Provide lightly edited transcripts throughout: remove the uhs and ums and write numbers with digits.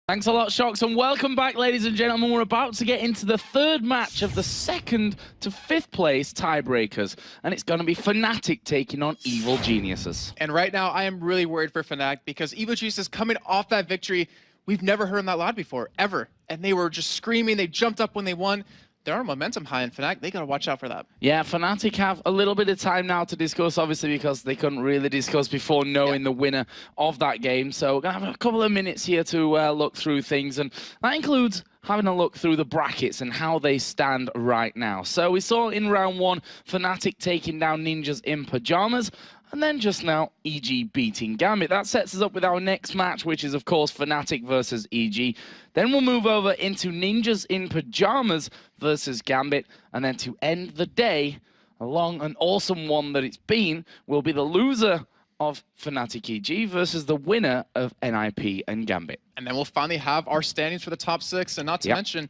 Thanks a lot, Shocks, and welcome back, ladies and gentlemen. We're about to get into the third match of the 2nd to 5th place tiebreakers, and it's going to be Fnatic taking on Evil Geniuses. And right now, I am really worried for Fnatic because Evil Geniuses coming off that victory. We've never heard them that loud before, ever. And they were just screaming. They jumped up when they won. They're on momentum high in Fnatic. They got to watch out for that. Yeah, Fnatic have a little bit of time now to discuss, obviously, because they couldn't really discuss before knowing the winner of that game. So we're going to have a couple of minutes here to look through things. And that includes having a look through the brackets and how they stand right now. So we saw in round 1, Fnatic taking down Ninjas in Pajamas. And then just now, EG beating Gambit. That sets us up with our next match, which is, of course, Fnatic versus EG. Then we'll move over into Ninjas in Pajamas versus Gambit. And then to end the day, a long and awesome one that it's been, will be the loser of Fnatic EG versus the winner of NIP and Gambit. And then we'll finally have our standings for the top 6. And not to mention,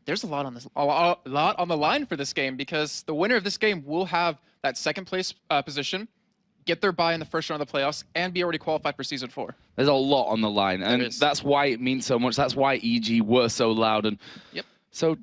there's a lot on the line for this game, because the winner of this game will have that 2nd place position, get their bye in the first round of the playoffs, and be already qualified for Season 4. There's a lot on the line, and that's why it means so much. That's why EG were so loud and so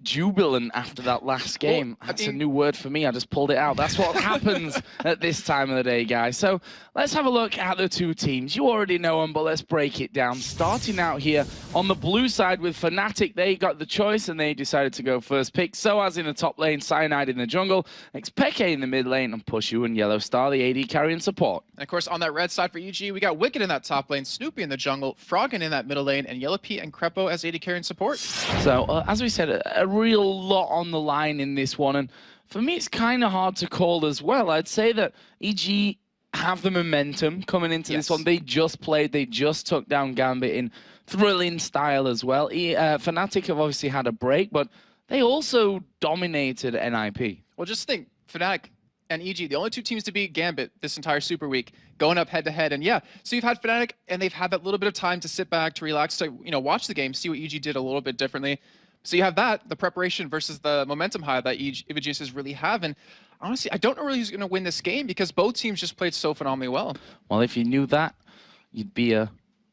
jubilant after that last game. Well, that's a new word for me. I just pulled it out. That's what happens at this time of the day, guys. So let's have a look at the two teams. You already know them, but let's break it down. Starting out here on the blue side with Fnatic, they got the choice and they decided to go first pick. So as in the top lane, Cyanide in the jungle, Xpeke in the mid lane, and Pushu and Yellow Star, the AD carrying support. And of course, on that red side for EG, we got Wicked in that top lane, Snoopy in the jungle, Froggen in that middle lane, and Yellow Pete and Crepo as AD carrying support. So as we said, a real lot on the line in this one, and for me it's kind of hard to call as well. I'd say that EG have the momentum coming into this one. They just took down Gambit in thrilling style as well. Fnatic have obviously had a break, but they also dominated NIP. Well, just think, Fnatic and EG, the only two teams to beat Gambit this entire Super Week, going up head-to-head. And yeah, so you've had Fnatic, and they've had that little bit of time to sit back, to relax, to watch the game, see what EG did a little bit differently. So you have that, the preparation versus the momentum high that Evil Geniuses really have. And honestly, I don't know really who's going to win this game, because both teams just played so phenomenally well. Well, if you knew that, you'd be a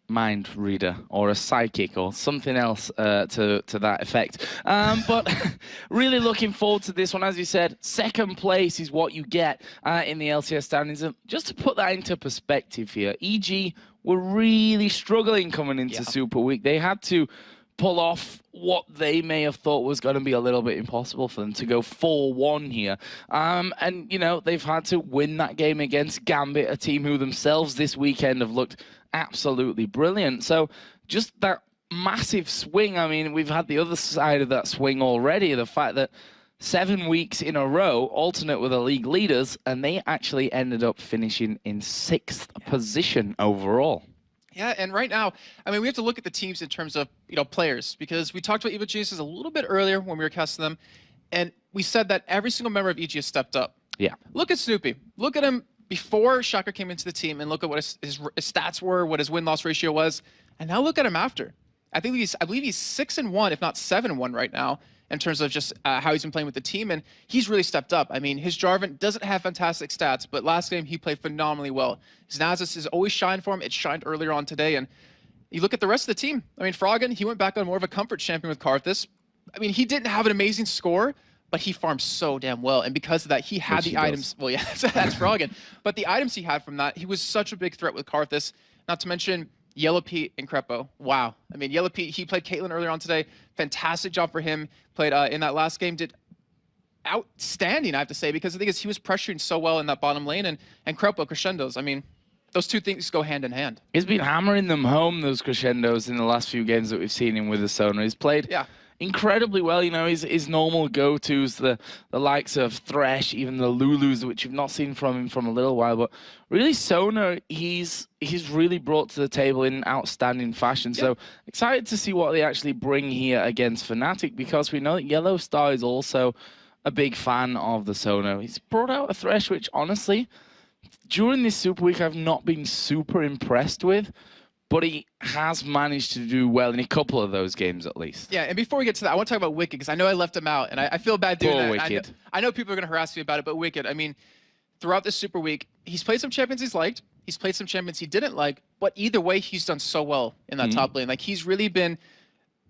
mind reader or a psychic or something else to that effect. But really looking forward to this one. As you said, 2nd place is what you get in the LCS standings. And just to put that into perspective here, EG were really struggling coming into Super Week. They had to pull off what they may have thought was going to be a little bit impossible for them, to go 4-1 here. And, they've had to win that game against Gambit, a team who themselves this weekend have looked absolutely brilliant. So just that massive swing, I mean, we've had the other side of that swing already, the fact that 7 weeks in a row, alternate with the league leaders, and they actually ended up finishing in 6th position overall. Yeah, and right now, I mean, we have to look at the teams in terms of, players, because we talked about Evil Geniuses a little bit earlier when we were casting them, and we said that every single member of EG has stepped up. Yeah. Look at Snoopy. Look at him before Shocker came into the team, and look at what his stats were, what his win-loss ratio was, and now look at him after. I believe he's 6-1, if not 7-1 right now, in terms of just how he's been playing with the team, and he's really stepped up. I mean, his Jarvan doesn't have fantastic stats, but last game he played phenomenally well. His Nasus has always shined for him. It shined earlier on today, and you look at the rest of the team. I mean, Froggen, he went back on more of a comfort champion with Karthus. I mean, he didn't have an amazing score, but he farmed so damn well, and because of that, he had the items. Well, yeah, that's Froggen. But the items he had from that, he was such a big threat with Karthus. Not to mention Yellow Pete and Crepo. Wow. I mean, Yellow Pete, he played Caitlyn earlier on today. Fantastic job for him. Played in that last game, did outstanding, I have to say, because the thing is, he was pressuring so well in that bottom lane, and Crepo crescendos. I mean, those two things go hand in hand. He's been hammering them home, those crescendos, in the last few games that we've seen him with the Sona. He's played incredibly well. His normal go-tos, the likes of Thresh, even the Lulus, which you've not seen from him from a little while. But really, Sona, he's really brought to the table in outstanding fashion. So excited to see what they actually bring here against Fnatic, because we know that Yellow Star is also a big fan of the Sona. He's brought out a Thresh, which honestly, during this Super Week, I've not been super impressed with. But he has managed to do well in a couple of those games, at least. Yeah, and before we get to that, I want to talk about Wicked, because I know I left him out, and I feel bad doing that. Wicked. I know people are going to harass me about it, but Wicked, I mean, throughout this Super Week, he's played some champions he's liked. He's played some champions he didn't like, but either way, he's done so well in that top lane. Like, he's really been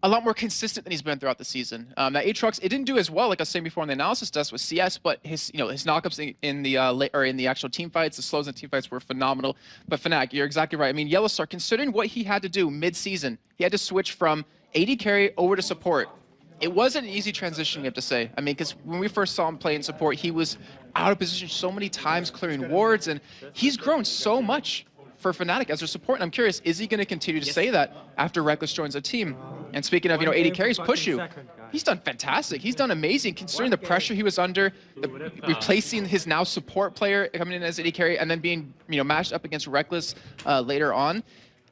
a lot more consistent than he's been throughout the season. That Aatrox, it didn't do as well, like I was saying before in the analysis test with CS, but his his knockups in the actual team fights, the slows in team fights were phenomenal. But Fnatic, you're exactly right. I mean, Yellowstar, considering what he had to do mid-season, he had to switch from AD carry over to support. It wasn't an easy transition, we have to say. I mean, because when we first saw him play in support, he was out of position so many times, clearing wards, and he's grown so much for Fnatic as their support. And I'm curious, is he going to continue to say that after Reckless joins the team? And speaking of, AD carries, Pushu, he's done fantastic. He's done amazing considering the pressure he was under, replacing his now support player coming in as AD carry, and then being matched up against Reckless later on.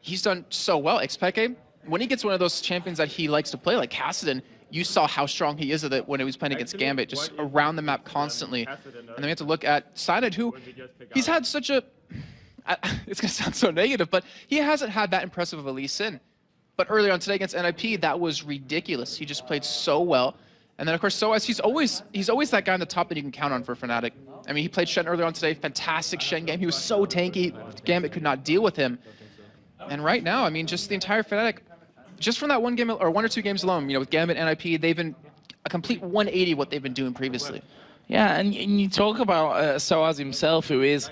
He's done so well. Xpeke, when he gets one of those champions that he likes to play, like Kassadin, you saw how strong he is at it when he was playing against Gambit, just around the map constantly. And then we have to look at Cyanide, who he's had such a... it's going to sound so negative, but he hasn't had that impressive of a Lee Sin. But earlier on today against NIP, that was ridiculous. He just played so well. And then, of course, Soaz, he's always that guy on the top that you can count on for Fnatic. I mean, he played Shen earlier on today. Fantastic Shen game. He was so tanky. Gambit could not deal with him. And right now, I mean, just the entire Fnatic, just from that one game or one or two games alone, with Gambit and NIP, they've been a complete 180 what they've been doing previously. Yeah, and you talk about Soaz himself, who is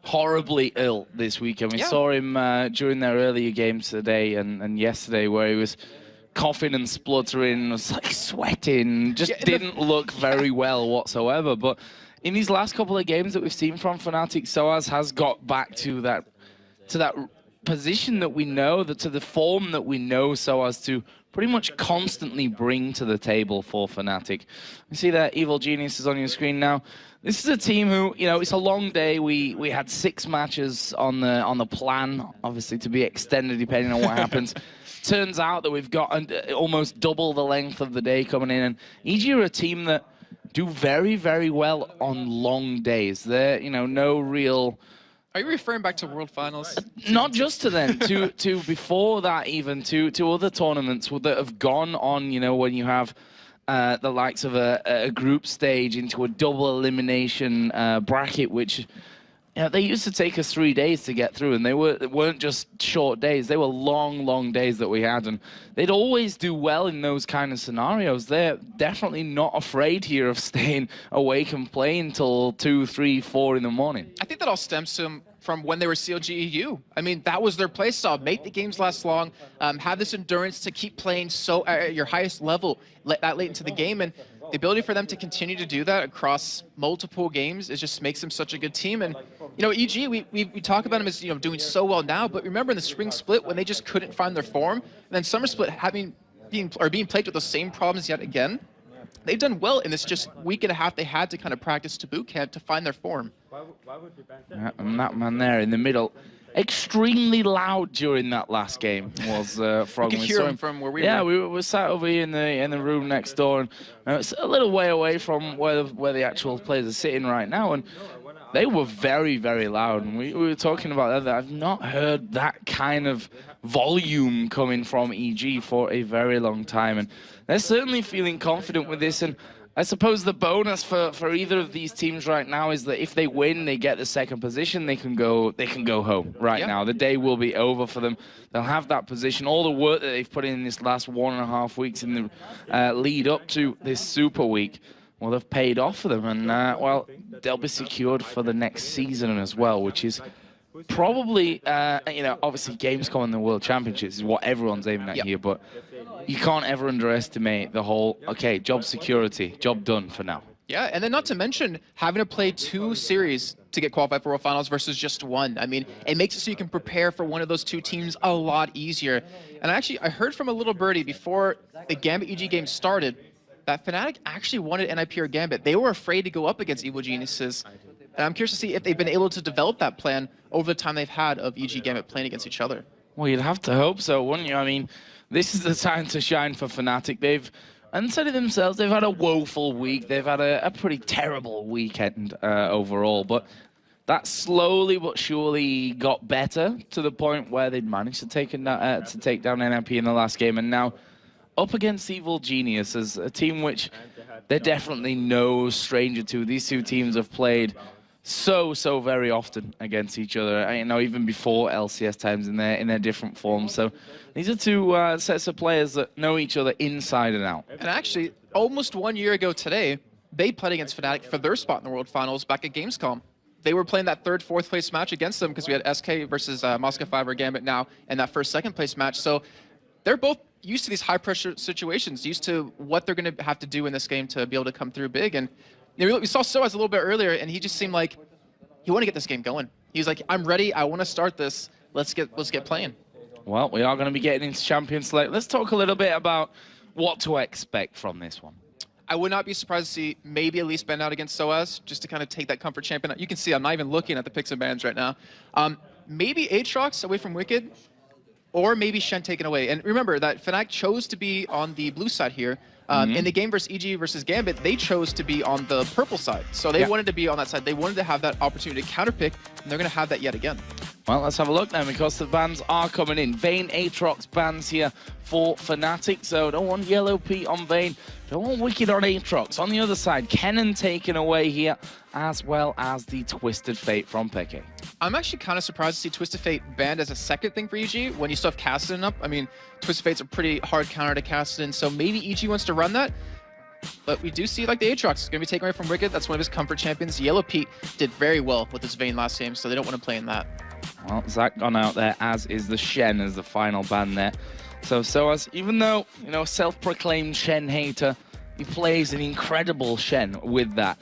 horribly ill this weekend. We saw him during their earlier games today and yesterday, where he was coughing and spluttering, was like sweating, just didn't look very well whatsoever. But in these last couple of games that we've seen from Fnatic, Soaz has got back to that position that we know, to the form that we know, so as to pretty much constantly bring to the table for Fnatic. You see that Evil Genius is on your screen now. This is a team who, it's a long day. We had 6 matches on the plan, obviously to be extended depending on what happens. Turns out that we've got almost double the length of the day coming in, and EG are a team that do very, very well on long days. They're, no real... Are you referring back to World Finals? Not just to them, to before that even, to other tournaments that have gone on, when you have the likes of a group stage into a double elimination bracket, which they used to take us 3 days to get through, and they weren't just short days. They were long, long days that we had, and they'd always do well in those kind of scenarios. They're definitely not afraid here of staying awake and playing till 2, 3, 4 in the morning. I think that all stems from when they were CLG EU. I mean, that was their play style. Make the games last long, have this endurance to keep playing so at your highest level that late into the game, and the ability for them to continue to do that across multiple games, it just makes them such a good team. And EG, we talk about them as doing so well now, but remember in the spring split when they just couldn't find their form, and then summer split being plagued with those same problems yet again. They've done well in this just week and a half they had to kind of practice to boot camp to find their form. And that man there in the middle, extremely loud during that last game was Frog. You can hear him from where we were. Yeah, we were sat over here in the room next door, and it's a little way away from where the actual players are sitting right now, and they were very, very loud. And we were talking about that. I've not heard that kind of volume coming from EG for a very long time, and they're certainly feeling confident with this. And I suppose the bonus for either of these teams right now is that if they win, they get the second position, they can go home right now. The day will be over for them. They'll have that position. All the work that they've put in this last 1.5 weeks in the lead up to this Super Week, well, they've paid off for them, and well, they'll be secured for the next season as well, which is probably, obviously Gamescom and the World Championships is what everyone's aiming at here, but you can't ever underestimate the whole, okay, job security, job done for now. Yeah, and then not to mention having to play 2 series to get qualified for World Finals versus just 1. I mean, it makes it so you can prepare for one of those 2 teams a lot easier. And I heard from a little birdie before the Gambit EG game started that Fnatic actually wanted NIP or Gambit. They were afraid to go up against Evil Geniuses. And I'm curious to see if they've been able to develop that plan over the time they've had of EG Gambit playing against each other. Well, you'd have to hope so, wouldn't you? I mean, this is the time to shine for Fnatic. They've said it themselves, they've had a woeful week. They've had a pretty terrible weekend overall, but that slowly but surely got better to the point where they'd managed to take down NIP in the last game, and now up against Evil Genius as a team which they're definitely no stranger to. These 2 teams have played so very often against each other. You know, even before LCS times in their different forms. So these are two sets of players that know each other inside and out. And actually, almost 1 year ago today, they played against Fnatic for their spot in the World Finals back at Gamescom. They were playing that third, fourth place match against them because we had SK versus Moscow 5 or Gambit now in that first, second place match. So they're both used to these high pressure situations, used to what they're going to have to do in this game to be able to come through big. And you know, we saw Soaz a little bit earlier, and he just seemed like he wanted to get this game going. He was like, I'm ready. I want to start this. Let's get playing. Well, we are going to be getting into Champion Select. Let's talk a little bit about what to expect from this one. I would not be surprised to see maybe at least bend out against Soaz, just to kind of take that comfort champion out. You can see I'm not even looking at the picks and bans right now. Maybe Aatrox away from Wicked, or maybe Shen taken away. And remember that Fnatic chose to be on the blue side here. In the game versus EG versus Gambit, they chose to be on the purple side. So they wanted to be on that side. They wanted to have that opportunity to counterpick, and they're going to have that yet again. Well, let's have a look then, because the bans are coming in. Vayne, Aatrox bans here for Fnatic. So don't want Yellow Pete on Vayne. Don't want Wicked on Aatrox. On the other side, Kennen taken away here, as well as the Twisted Fate from Peke. I'm actually kind of surprised to see Twisted Fate banned as a second thing for EG when you still have Kassadin up. I mean, Twisted Fate's a pretty hard counter to Kassadin, so maybe EG wants to run that. But we do see like the Aatrox is going to be taken away from Wicked. That's one of his comfort champions. Yellow Pete did very well with his Vayne last game, so they don't want to play in that. Well, Zach gone out there, as is the Shen as the final ban there. So Soaz, even though, you know, self-proclaimed Shen hater, he plays an incredible Shen with that.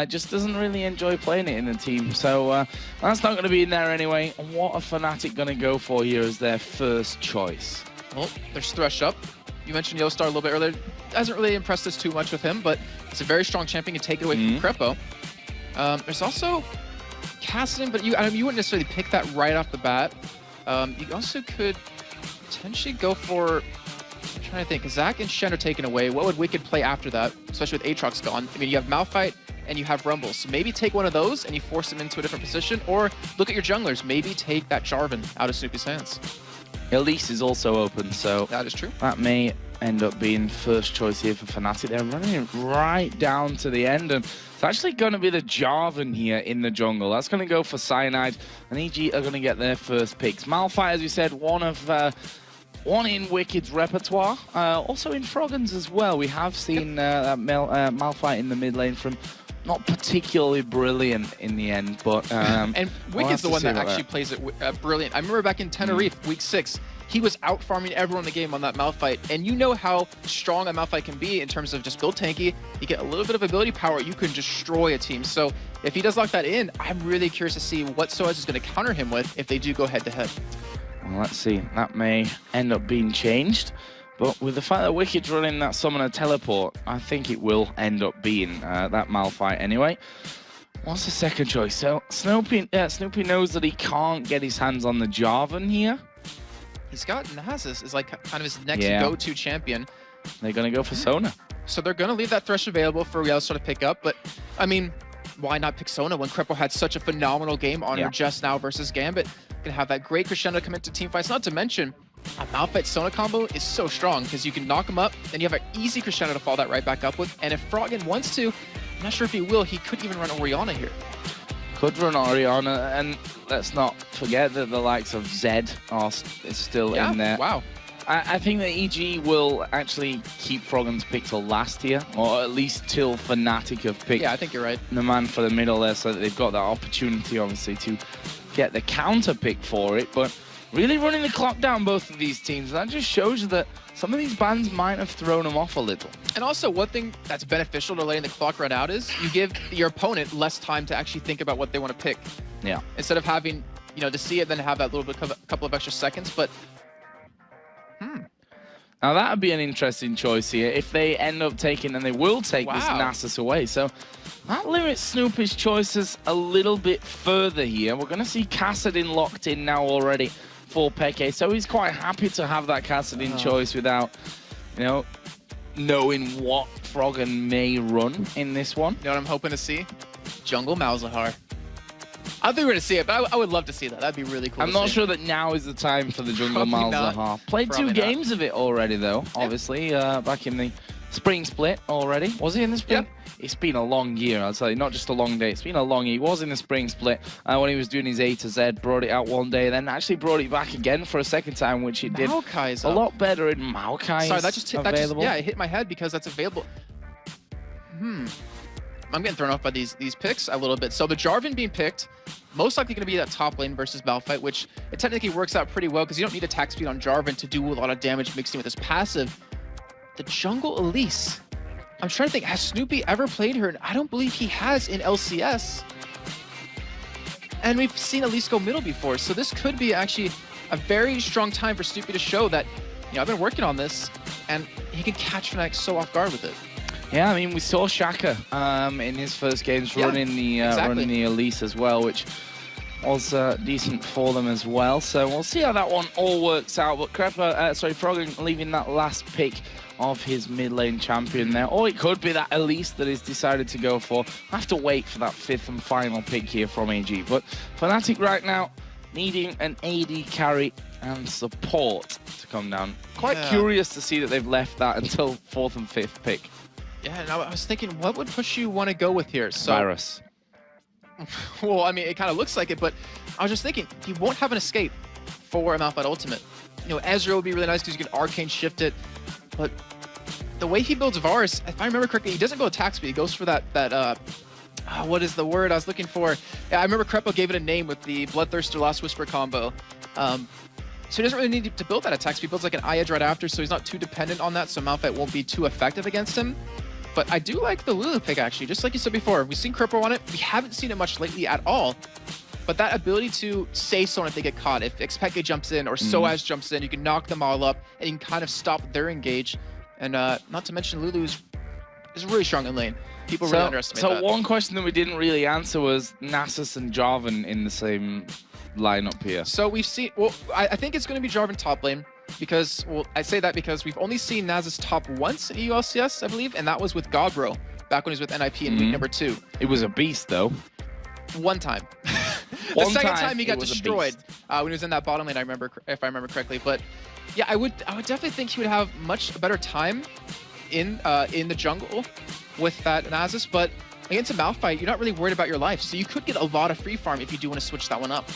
Just doesn't really enjoy playing it in the team. So that's not going to be in there anyway. And what are Fnatic going to go for here as their first choice? Well, there's Thresh up. You mentioned Yellowstar a little bit earlier. Hasn't really impressed us too much with him, but it's a very strong champion. You take it away from Crepo. There's also Kassadin, but you wouldn't necessarily pick that right off the bat. You also could potentially go for... I'm trying to think. Zach and Shen are taken away. What would Wicked play after that, especially with Aatrox gone? I mean, you have Malphite and you have Rumble. So maybe take one of those and you force them into a different position, or look at your junglers. Maybe take that Jarvan out of Snoopy's hands. Elise is also open, so that is true. That may end up being first choice here for Fnatic. They're running it right down to the end, and it's actually going to be the Jarvan here in the jungle. That's going to go for Cyanide, and EG are going to get their first picks. Malphite, as you said, one in Wicked's repertoire, also in Froggen's as well. We have seen Malphite in the mid lane from not particularly brilliant in the end, but... and Wicked's the one that actually plays it brilliant. I remember back in Tenerife, week 6, he was out farming everyone in the game on that Malphite, and you know how strong a Malphite can be in terms of just build tanky. You get a little bit of ability power, you can destroy a team. So if he does lock that in, I'm really curious to see what Soaz is going to counter him with if they do go head-to-head. Well, let's see. That may end up being changed. But with the fact that Wicked's running that Summoner Teleport, I think it will end up being that Malphite anyway. What's the second choice? So Snoopy knows that he can't get his hands on the Jarvan here. He's got Nasus as like kind of his next go-to champion. They're going to go for Sona. So they're going to leave that Thresh available for Yellowstar to pick up. But, I mean, why not pick Sona when Crepo had such a phenomenal game on her just now versus Gambit? Going to have that great crescendo come into team fights. Not to mention, a Malphite Sona combo is so strong because you can knock him up, and you have an easy crescendo to fall that right back up with. And if Froggen wants to, I'm not sure if he will, he could even run Orianna here. Could run Orianna, and let's not forget that the likes of Zed is still in there. Wow. I think that EG will actually keep Froggen's pick till last here, or at least till Fnatic have picked I think you're right. The man for the middle there, so that they've got that opportunity, obviously, to get the counter pick for it. But really running the clock down, both of these teams, that just shows you that some of these bans might have thrown them off a little. And also, one thing that's beneficial to letting the clock run out is you give your opponent less time to actually think about what they want to pick. Yeah. Instead of having, to see it, then have that little bit, couple of extra seconds. But now that would be an interesting choice here if they end up taking, and they will take this Nasus away. So that limits Snoopy's choices a little bit further here. We're going to see Kassadin locked in now already for Peke. So he's quite happy to have that Kassadin choice without, knowing what Froggen may run in this one. You know what I'm hoping to see? Jungle Malzahar. I think we're going to see it, but I would love to see that. That'd be really cool. I'm not sure that now is the time for the Jungle Malzahar. Played 2 games of it already, though, obviously, back in the spring split already. Was he in the spring? Yeah. It's been a long year, I'll tell you. Not just a long day. It's been a long year. He was in the spring split when he was doing his A to Z. Brought it out one day, then actually brought it back again for a second time, which he did Maokai's a lot better. In Maokai. Sorry, that just hit. Available. It hit my head because that's available. I'm getting thrown off by these picks a little bit. So the Jarvan being picked, most likely going to be that top lane versus Malphite, which it technically works out pretty well because you don't need attack speed on Jarvan to do a lot of damage mixing with his passive. The jungle Elise. I'm trying to think, has Snoopy ever played her? And I don't believe he has in LCS. And we've seen Elise go middle before, so this could be actually a very strong time for Snoopy to show that, I've been working on this, and he can catch Fnatic so off guard with it. Yeah, I mean, we saw Shaka in his first games running the Elise as well, which was decent for them as well. So we'll see how that one all works out. But Froggen leaving that last pick of his mid lane champion there. Or it could be that Elise that he's decided to go for. I have to wait for that 5th and final pick here from AG. But Fnatic right now needing an AD carry and support to come down. Quite curious to see that they've left that until 4th and 5th pick. Yeah, and I was thinking, what would push you want to go with here? So, Virus. Well, I mean, it kind of looks like it, but I was just thinking, he won't have an escape for a Malphite Ultimate. Ezreal would be really nice because you can Arcane shift it, but the way he builds Varus, if I remember correctly, he doesn't go attack speed. He goes for that what is the word I was looking for? Yeah, I remember Krepo gave it a name with the Bloodthirster Last Whisper combo. So he doesn't really need to build that attack speed. He builds like an Eye Edge right after, so he's not too dependent on that, so Malphite won't be too effective against him. But I do like the Lulu pick, actually. Just like you said before, we've seen Krepo on it. We haven't seen it much lately at all. But that ability to save someone if they get caught, if Xpeke jumps in or Soaz jumps in, you can knock them all up and you can kind of stop their engage. And not to mention Lulu is really strong in lane. People really underestimate that. So one question that we didn't really answer was Nasus and Jarvan in the same lineup here. So we've seen, well, I think it's going to be Jarvan top lane. Because, well, I say that because we've only seen Nasus top once in LCS, I believe, and that was with Godbro, back when he was with NIP in week number 2. It was a beast, though. One time. The second time he got destroyed when he was in that bottom lane, if I remember correctly. But yeah, I would definitely think he would have much better time in the jungle with that Nasus. But against a Malphite, you're not really worried about your life, so you could get a lot of free farm if you do want to switch that one up.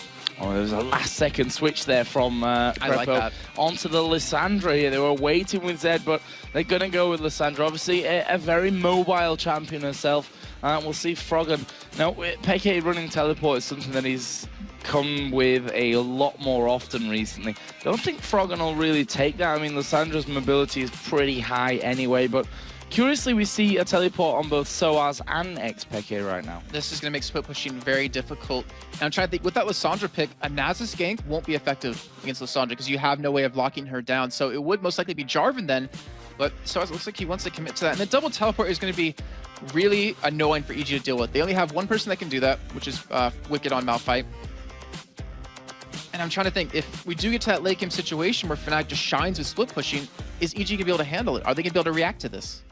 Oh, there was a last-second switch there from Krepo like that. Onto the Lissandra here. They were waiting with Zed, but they're going to go with Lissandra. Obviously, a very mobile champion herself. We'll see Froggen. Now, Peke running teleport is something that he's come with a lot more often recently. Don't think Froggen will really take that. I mean, Lissandra's mobility is pretty high anyway, but curiously, we see a teleport on both Soaz and Xpeke right now. This is going to make split pushing very difficult. And I'm trying to think, with that Lissandra pick, a Nasus gank won't be effective against Lissandra because you have no way of locking her down. So it would most likely be Jarvan then, but Soaz looks like he wants to commit to that. And the double teleport is going to be really annoying for EG to deal with. They only have one person that can do that, which is Wicked on Malphite. And I'm trying to think, if we do get to that late game situation where Fnatic just shines with split pushing, is EG going to be able to handle it? Are they going to be able to react to this?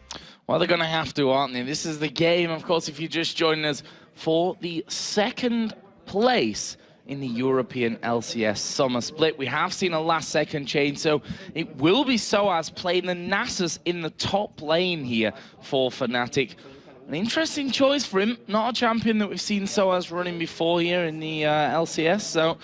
Well, they're going to have to, aren't they? This is the game, of course, if you're just joining us, for the 2nd place in the European LCS Summer Split. We have seen a last-second change, so it will be Soaz playing the Nasus in the top lane here for Fnatic. An interesting choice for him. Not a champion that we've seen Soaz running before here in the LCS, so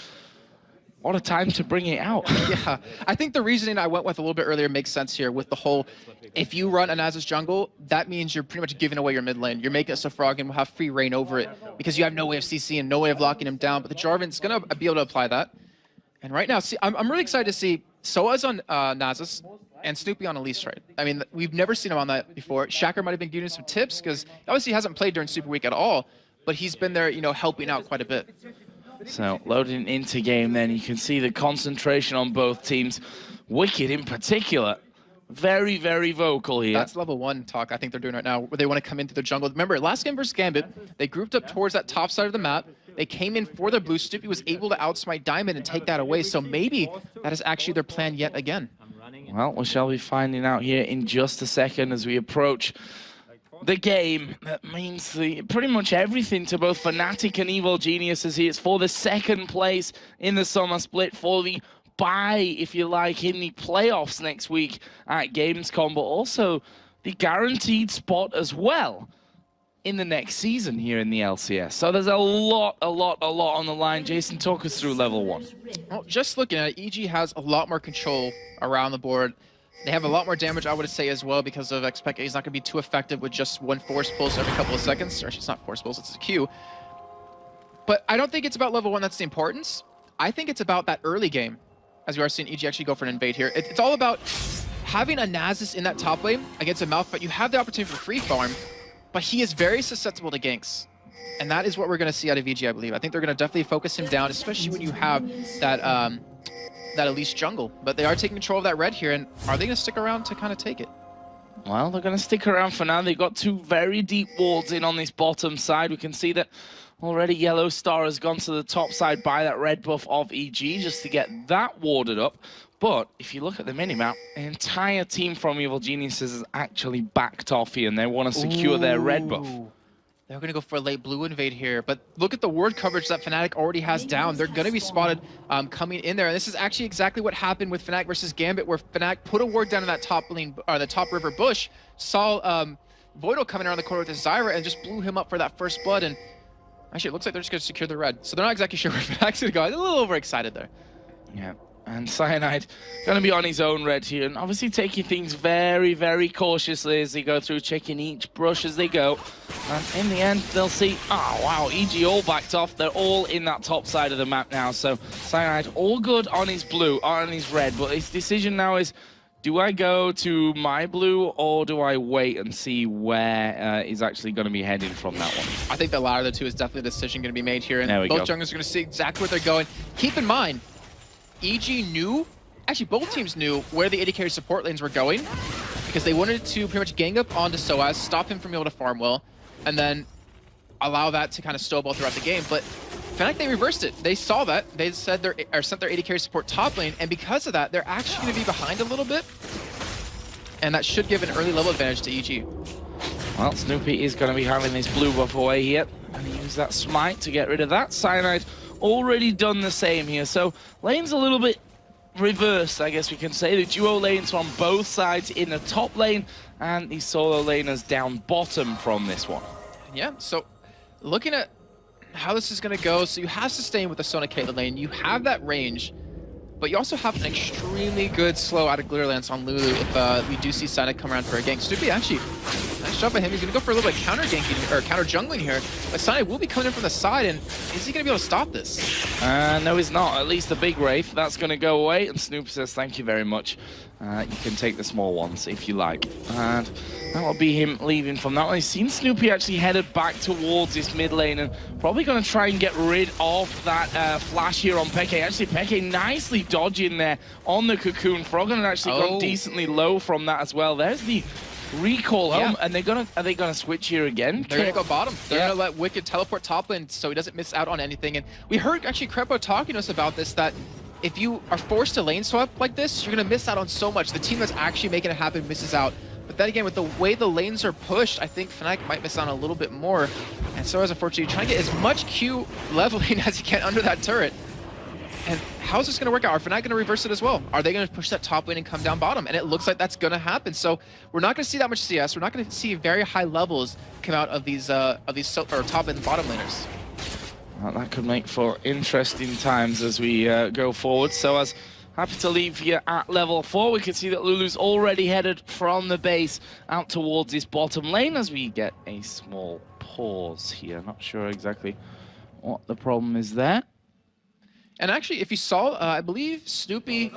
what a time to bring it out. Yeah, I think the reasoning I went with a little bit earlier makes sense here with the whole, if you run a Nasus jungle, that means you're pretty much giving away your mid lane. You're making it so Froggen will have free reign over it because you have no way of CCing, no way of locking him down, but the Jarvan's going to be able to apply that. And right now, see, I'm really excited to see Soaz on Nasus and Snoopy on Elise, right? I mean, we've never seen him on that before. Shaker might have been giving some tips because obviously he hasn't played during Super Week at all, but he's been there, helping out quite a bit. So loading into game then, you can see the concentration on both teams. Wicked in particular, very, very vocal here. That's level 1 talk I think they're doing right now, where they want to come into the jungle. Remember, last game versus Gambit, they grouped up towards that top side of the map. They came in for their blue. Snoopy was able to outsmite Diamond and take that away, so maybe that is actually their plan yet again. Well, we shall be finding out here in just a second as we approach the game. That means pretty much everything to both Fnatic and Evil Geniuses here. It's for the 2nd place in the Summer Split, for the bye, if you like, in the playoffs next week at Gamescom, but also the guaranteed spot as well in the next season here in the LCS. So there's a lot on the line. Jason, talk us through level 1. Well, just looking at it, EG has a lot more control around the board. They have a lot more damage, I would say, as well, because of Xpeke is not going to be too effective with just one force pulse every couple of seconds. Or actually, it's not force pulse, it's a Q. But I don't think it's about level 1 that's the importance. I think it's about that early game, as we are seeing EG actually go for an invade here. It's all about having a Nasus in that top lane against a Malphite. You have the opportunity for free farm, but he is very susceptible to ganks. And that is what we're going to see out of EG, I believe. I think they're going to definitely focus him down, especially when you have that that Elise jungle. But they are taking control of that red here, and are they going to stick around to kind of take it? Well, they're going to stick around for now. They've got 2 very deep wards in on this bottom side. We can see that already Yellow Star has gone to the top side by that red buff of EG just to get that warded up. But if you look at the minimap, an entire team from Evil Geniuses has actually backed off here, and they want to secure their red buff. They're going to go for a late blue invade here, but look at the ward coverage that Fnatic already has down. They're going to be spotted coming in there, and this is actually exactly what happened with Fnatic versus Gambit, where Fnatic put a ward down in that top lane, or the top river bush, saw Voidal coming around the corner with his Zyra, and just blew him up for that first blood. And actually, it looks like they're just going to secure the red, so they're not exactly sure where Fnac's going to go. They're a little overexcited there. Yeah. And Cyanide going to be on his own red here, and obviously taking things very cautiously as they go through, checking each brush as they go. And in the end, they'll see, oh wow, EG all backed off. They're all in that top side of the map now. So Cyanide all good on his blue, on his red, but his decision now is, do I go to my blue or do I wait and see where he's actually going to be heading from that one? I think the latter of the two is definitely the decision going to be made here, and both junglers are going to see exactly where they're going. Keep in mind, EG knew, actually both teams knew where the AD carry support lanes were going, because they wanted to pretty much gang up onto Soaz, stop him from being able to farm well, and then allow that to kind of snowball throughout the game. But Fnatic, they reversed it. They saw that. They said sent their AD carry support top lane, and because of that, they're actually going to be behind a little bit, and that should give an early level advantage to EG. Well, Snoopy is going to be having this blue buff away here, and he used that smite to get rid of that. Cyanide already done the same here, so lane's a little bit reversed, I guess we can say. The duo lanes from both sides in the top lane, and the solo laners down bottom from this one. Yeah, so looking at how this is going to go, so you have sustain with the Sona Caitlyn lane, you have that range, but you also have an extremely good slow out of Glitter Lance on Lulu if we do see Fnatic come around for a gank. Snoopy actually, nice job by him. He's going to go for a little bit of counter ganking, or counter jungling here. But Fnatic will be coming in from the side, and is he going to be able to stop this? No, he's not. At least the big Wraith, that's going to go away. And Snoop says, thank you very much. You can take the small ones if you like. And that will be him leaving from that one. He's seen Snoopy actually headed back towards this mid lane, and probably going to try and get rid of that flash here on Peke. Actually, Peke nicely dodging there on the Cocoon. Froggen had actually gone decently low from that as well. There's the recall home, and are they gonna switch here again? They're gonna go bottom. They're gonna let Wicked teleport top lane so he doesn't miss out on anything. And we heard actually Crepo talking to us about this, that if you are forced to lane swap like this, you're gonna miss out on so much. The team that's actually making it happen misses out. But then again, with the way the lanes are pushed, I think Fnatic might miss out a little bit more. And so as unfortunately trying to get as much Q leveling as he can under that turret. And how's this going to work out? Are Fnatic going to reverse it as well? Are they going to push that top lane and come down bottom? And it looks like that's going to happen. So we're not going to see that much CS. We're not going to see very high levels come out of these top and bottom laners. Well, that could make for interesting times as we go forward. So as happy to leave here at level 4. We can see that Lulu's already headed from the base out towards this bottom lane as we get a small pause here. Not sure exactly what the problem is there. And actually, if you saw, I believe Snoopy,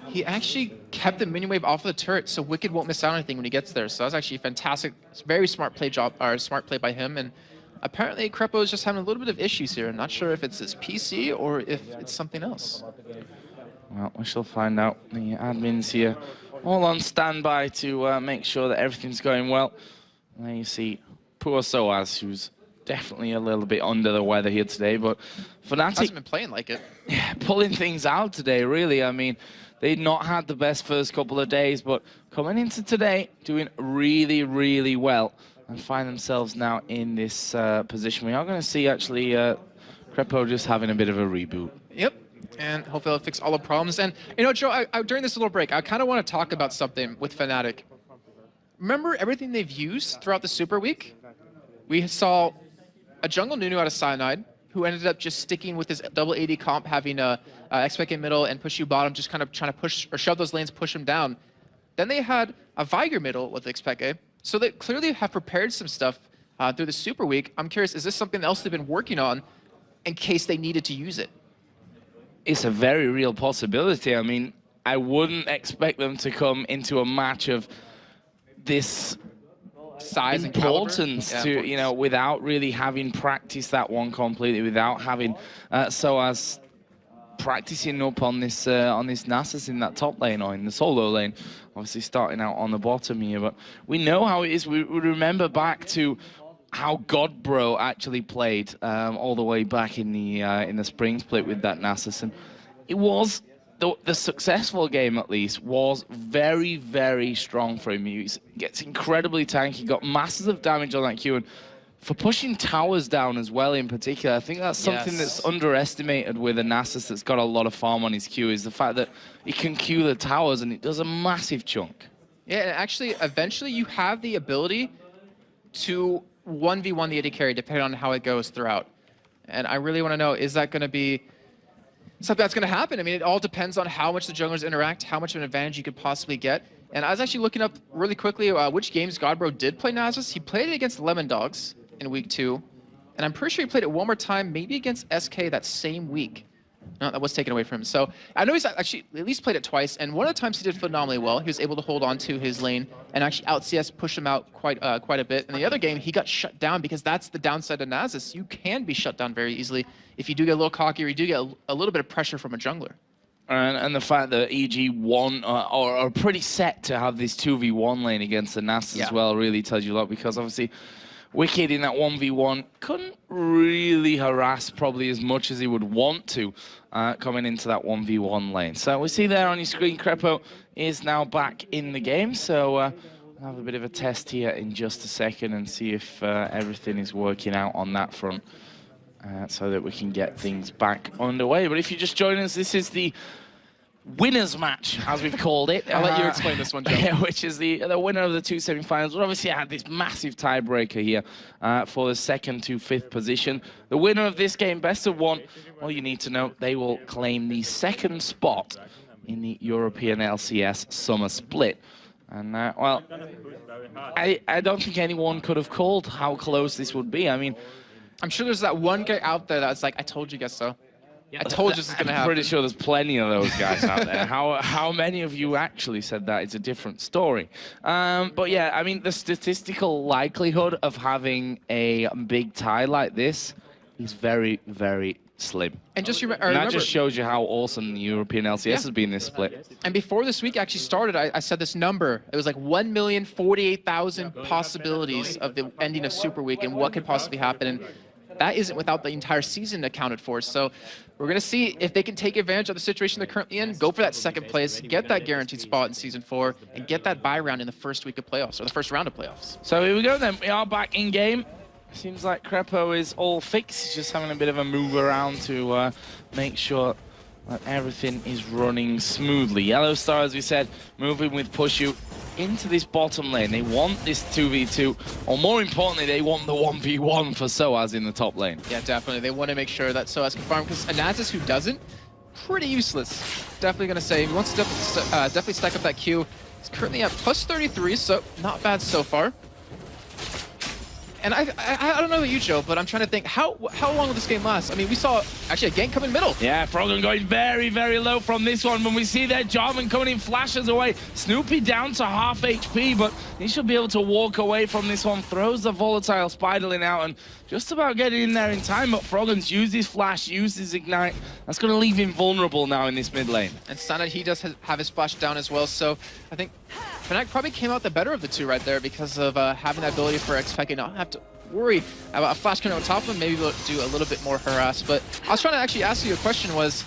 he actually kept the minion wave off of the turret, so Wicked won't miss out on anything when he gets there. So that's actually fantastic. It's a very smart play smart play by him. And apparently, Crepo is just having a little bit of issues here. I'm not sure if it's his PC or if it's something else. Well, we shall find out. The admins here all on standby to make sure that everything's going well. And there you see poor Soaz, who's definitely a little bit under the weather here today, but Fnatic hasn't been playing like it. Yeah, pulling things out today, really. I mean, they'd not had the best first couple of days, but coming into today, doing really well, and find themselves now in this position. We are going to see, actually, Crepo just having a bit of a reboot. Yep, and hopefully it'll fix all the problems. And, you know, Joe, during this little break, I kind of want to talk about something with Fnatic. remember everything they've used throughout the Super Week? We saw a jungle Nunu out of Cyanide, who ended up just sticking with his double AD comp, having a XPEK middle and push you bottom, just kind of trying to push or shove those lanes, push them down. Then they had a Viger middle with XPEK, so they clearly have prepared some stuff through the Super Week. I'm curious, is this something else they've been working on in case they needed to use it? It's a very real possibility. I mean, I wouldn't expect them to come into a match of this size importance and to, you know, without really having practiced that one completely, without having SOAS practicing up on this Nasus in that top lane or in the solo lane, obviously starting out on the bottom here. But we know how it is. We remember back to how Godbro actually played all the way back in the spring split with that Nasus, and it was the successful game, at least, was very, very strong for him. He gets incredibly tanky, got masses of damage on that Q, and for pushing towers down as well in particular, I think that's something that's underestimated with a Nasus that's got a lot of farm on his Q, is the fact that he can Q the towers and it does a massive chunk. Yeah, and actually, eventually you have the ability to 1v1 the AD carry, depending on how it goes throughout. And I really want to know, is that going to be something that's going to happen? I mean, it all depends on how much the junglers interact, how much of an advantage you could possibly get. And I was actually looking up really quickly which games Godbro did play Nasus. He played it against Lemon Dogs in week 2. And I'm pretty sure he played it one more time, maybe against SK that same week. No, that was taken away from him. So I know he's actually at least played it twice, and one of the times he did phenomenally well. He was able to hold on to his lane and actually out-CS push him out quite a bit. And the other game, he got shut down, because that's the downside of Nasus. You can be shut down very easily if you do get a little cocky or you do get a little bit of pressure from a jungler. And the fact that EG won or are pretty set to have this 2v1 lane against the Nasus as well really tells you a lot, because obviously Wicked in that 1v1 couldn't really harass probably as much as he would want to coming into that 1v1 lane. So we see there on your screen, Crepo is now back in the game. So we'll have a bit of a test here in just a second and see if everything is working out on that front so that we can get things back underway. But if you just join us, this is the winners match, as we've called it. I'll let you explain this one, Joe. Which is the winner of the 2 semi-finals. We obviously had this massive tiebreaker here for the 2nd to 5th position. The winner of this game, best of 1, all you need to know, they will claim the 2nd spot in the European LCS Summer Split. And, well, I don't think anyone could have called how close this would be. I mean, I'm sure there's that one guy out there that's like, I told you guys so. I told you this is going to happen. I'm pretty sure there's plenty of those guys out there. How many of you actually said that is a different story. But yeah, I mean, the statistical likelihood of having a big tie like this is very, very slim. And just remember, and that just shows you how awesome the European LCS has been this split. And before this week actually started, I said this number. It was like 1,048,000 possibilities of the ending of Super Week and what could possibly happen. And that isn't without the entire season accounted for. So we're going to see if they can take advantage of the situation they're currently in, go for that 2nd place, get that guaranteed spot in Season 4, and get that bye round in the first week of playoffs, or the first round of playoffs. So here we go then. We are back in game. Seems like Crepo is all fixed. He's just having a bit of a move around to make sure that everything is running smoothly. Yellow Star, as we said, moving with Pushu into this bottom lane. They want this 2v2, or more importantly, they want the 1v1 for SOAS in the top lane. Yeah, definitely. They want to make sure that SOAS can farm, because a Nasus who doesn't, pretty useless. Definitely going to say, he wants to definitely stack up that Q. He's currently at plus 33, so not bad so far. And I don't know about you, Joe, but I'm trying to think, how long will this game last? I mean, we saw actually a gank come in middle. Yeah, Froggen going very, very low from this one. When we see their Jarvan coming in, flashes away. Snoopy down to half HP, but he should be able to walk away from this one. Throws the volatile Spiderling out and just about getting in there in time, but Froggen's used his flash, used his ignite. That's going to leave him vulnerable now in this mid lane. And Sana, he does have his splash down as well, so I think Fnatic probably came out the better of the two right there because of having that ability for XPEK and not have to worry about a flash coming on top of him. Maybe we'll do a little bit more harass. But I was trying to actually ask you a question was,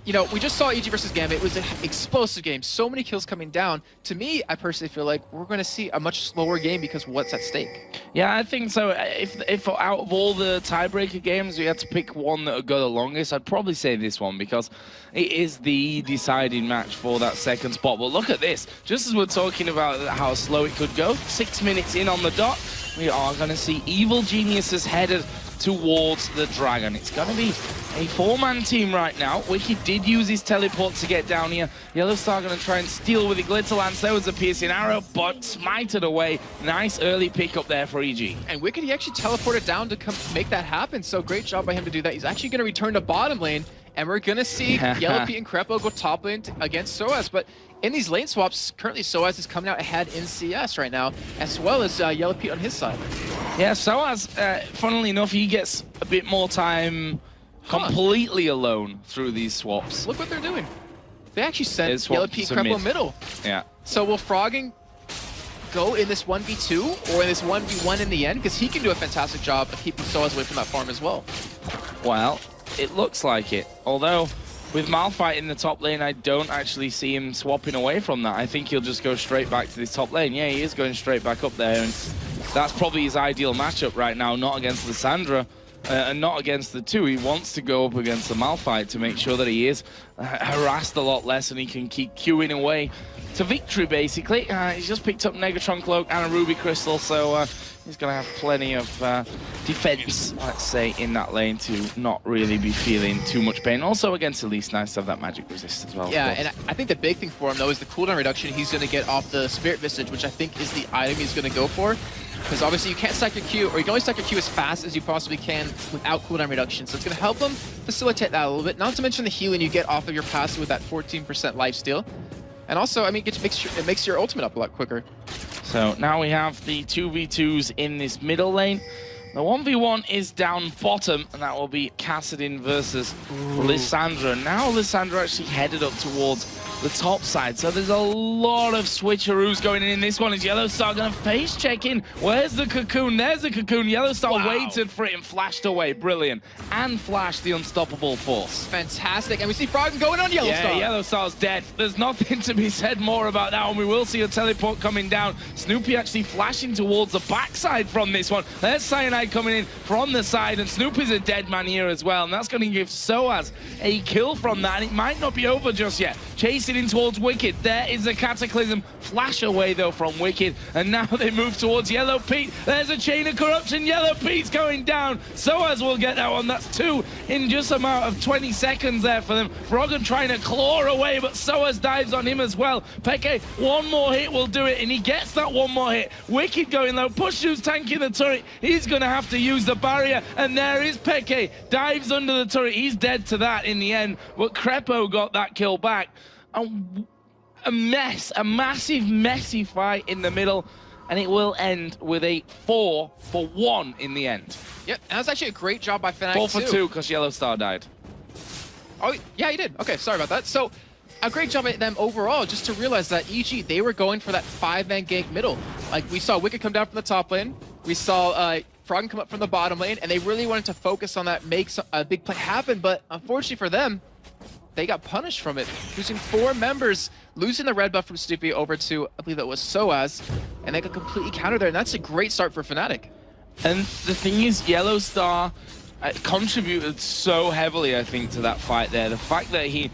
you know, we just saw EG versus Gambit. It was an explosive game. So many kills coming down. To me, I personally feel like we're going to see a much slower game because what's at stake. Yeah, I think so. If out of all the tiebreaker games, we had to pick one that would go the longest, I'd probably say this one because it is the deciding match for that second spot. But look at this. Just as we're talking about how slow it could go, 6 minutes in on the dot, we are going to see Evil Geniuses headed towards the Dragon. It's going to be a 4-man team right now. Wicked did use his teleport to get down here. Yellowstar going to try and steal with the Glitter Lance. There was a piercing arrow, but smited away. Nice early pick up there for EG. And Wicked, he actually teleported down to come make that happen. So great job by him to do that. He's actually going to return to bottom lane. And we're going to see Yellow Pete and Crepo go top lane against Soaz. But in these lane swaps, currently Soaz is coming out ahead in CS right now, as well as Yellow Pete on his side. Yeah, Soaz, funnily enough, he gets a bit more time completely alone through these swaps. Look what they're doing. They actually sent Yellow Pete Crepo middle. Yeah. So will Frogging go in this 1v2 or in this 1v1 in the end? Because he can do a fantastic job of keeping Soaz away from that farm as well. Well, it looks like it. Although, with Malphite in the top lane, I don't actually see him swapping away from that. I think he'll just go straight back to this top lane. Yeah, he is going straight back up there, and that's probably his ideal matchup right now, not against Lissandra, and not against the two. He wants to go up against the Malphite to make sure that he is harassed a lot less and he can keep queuing away to victory, basically. He's just picked up Negatron Cloak and a Ruby Crystal, so he's going to have plenty of defense, let's say, in that lane to not really be feeling too much pain. Also, against Elise, nice to have that magic resist as well. Yeah, and I think the big thing for him, though, is the cooldown reduction he's going to get off the Spirit Visage, which I think is the item he's going to go for. Because obviously you can't stack your Q, or you can only stack your Q as fast as you possibly can without cooldown reduction. So it's going to help him facilitate that a little bit. Not to mention the healing you get off of your passive with that 14% lifesteal. And also, I mean, it makes your ultimate up a lot quicker. So now we have the 2v2s in this middle lane. The 1v1 is down bottom, and that will be Kassadin versus Lissandra. Now Lissandra actually headed up towards the top side, so there's a lot of switcheroos going in this one. Is Yellowstar going to face check in? Where's the cocoon? There's the cocoon. Yellowstar waited for it and flashed away. Brilliant. And flashed the unstoppable force. Fantastic. And we see Froggen going on Yellowstar. Yeah, Yellowstar's dead. There's nothing to be said more about that one. We will see a teleport coming down. Snoopy actually flashing towards the backside from this one. There's Cyanide coming in from the side, and Snoopy's a dead man here as well. And that's going to give Soaz a kill from that. And it might not be over just yet. Chasing in towards Wicked. There is the Cataclysm. Flash away, though, from Wicked. And now they move towards Yellow Pete. There's a chain of corruption. Yellow Pete's going down. Soaz will get that one. That's two in just a amount of 20 seconds there for them. Froggen trying to claw away, but Soaz dives on him as well. Peke, one more hit will do it, and he gets that one more hit. Wicked going low. Pushu's tanking the turret. He's going to have to use the barrier, and there is Peke. Dives under the turret. He's dead to that in the end, but Crepo got that kill back. A massive, messy fight in the middle, and it will end with a 4-for-1 in the end. Yep, that was actually a great job by Fnatic 4-for-2 because Yellowstar died. Oh, yeah, he did. Okay, sorry about that. So, a great job at them overall, just to realize that EG, they were going for that 5-man gank middle. Like, we saw Wicked come down from the top lane. We saw Froggen come up from the bottom lane, and they really wanted to focus on that, make a big play happen, but unfortunately for them, they got punished from it, losing 4 members, losing the red buff from Snoopy over to, I believe that was Soaz, and they got completely countered there, and that's a great start for Fnatic. And the thing is, Yellowstar contributed so heavily, I think, to that fight there. The fact that he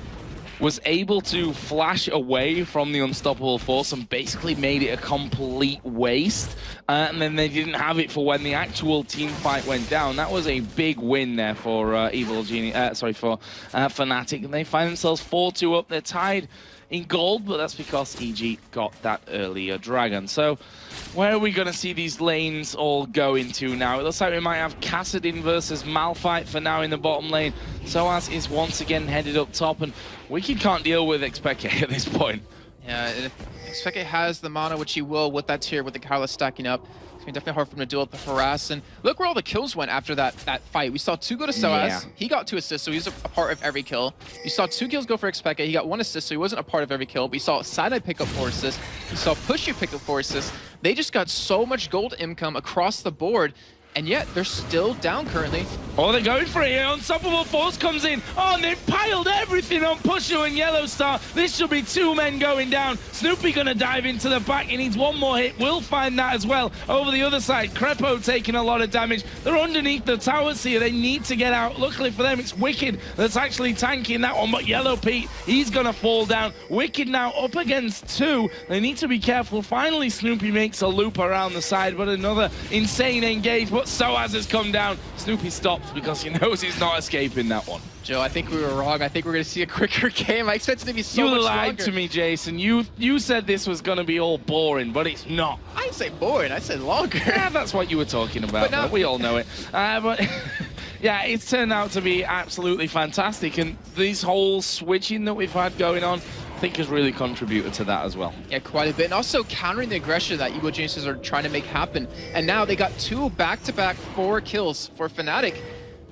was able to flash away from the unstoppable force and basically made it a complete waste. And then they didn't have it for when the actual team fight went down. That was a big win there for for Fnatic. And they find themselves 4-2 up. They're tied in gold, but that's because EG got that earlier dragon. So where are we going to see these lanes all go into now? It looks like we might have Kassadin versus Malphite for now in the bottom lane. Soaz is once again headed up top, and Wicked can't deal with Expeke at this point. Yeah, Expeke has the mana, which he will with that tier, with the Kyla stacking up. It's definitely hard for him to deal with the harass. And look where all the kills went after that fight. We saw 2 go to Soaz. Yeah. He got 2 assists, so he's a part of every kill. You saw 2 kills go for Expeke. He got 1 assist, so he wasn't a part of every kill. We saw Cyanide pick up 4 assists. We saw Pushu pick up 4 assists. They just got so much gold income across the board. And yet, they're still down currently. Oh, they're going for it here. Unstoppable Force comes in. Oh, and they've piled everything on Pusher and Yellow Star. This should be 2 men going down. Snoopy gonna dive into the back. He needs 1 more hit. We'll find that as well. Over the other side, Crepo taking a lot of damage. They're underneath the towers here. They need to get out. Luckily for them, it's Wicked that's actually tanking that one. But Yellow Pete, he's gonna fall down. Wicked now up against 2. They need to be careful. Finally, Snoopy makes a loop around the side, but another insane engage. But Soaz has come down. Snoopy stops because he knows he's not escaping that one. Joe, I think we were wrong. I think we're going to see a quicker game. I expected it to be so much longer. You lied to me, Jason. You said this was going to be all boring, but it's not. I didn't say boring. I said longer. Yeah, that's what you were talking about. But we all know it. But yeah, it's turned out to be absolutely fantastic. And this whole switching that we've had going on, I think has really contributed to that as well. Yeah, quite a bit. And also countering the aggression that Evil Geniuses are trying to make happen. And now they got 2 back-to-back 4 kills for Fnatic.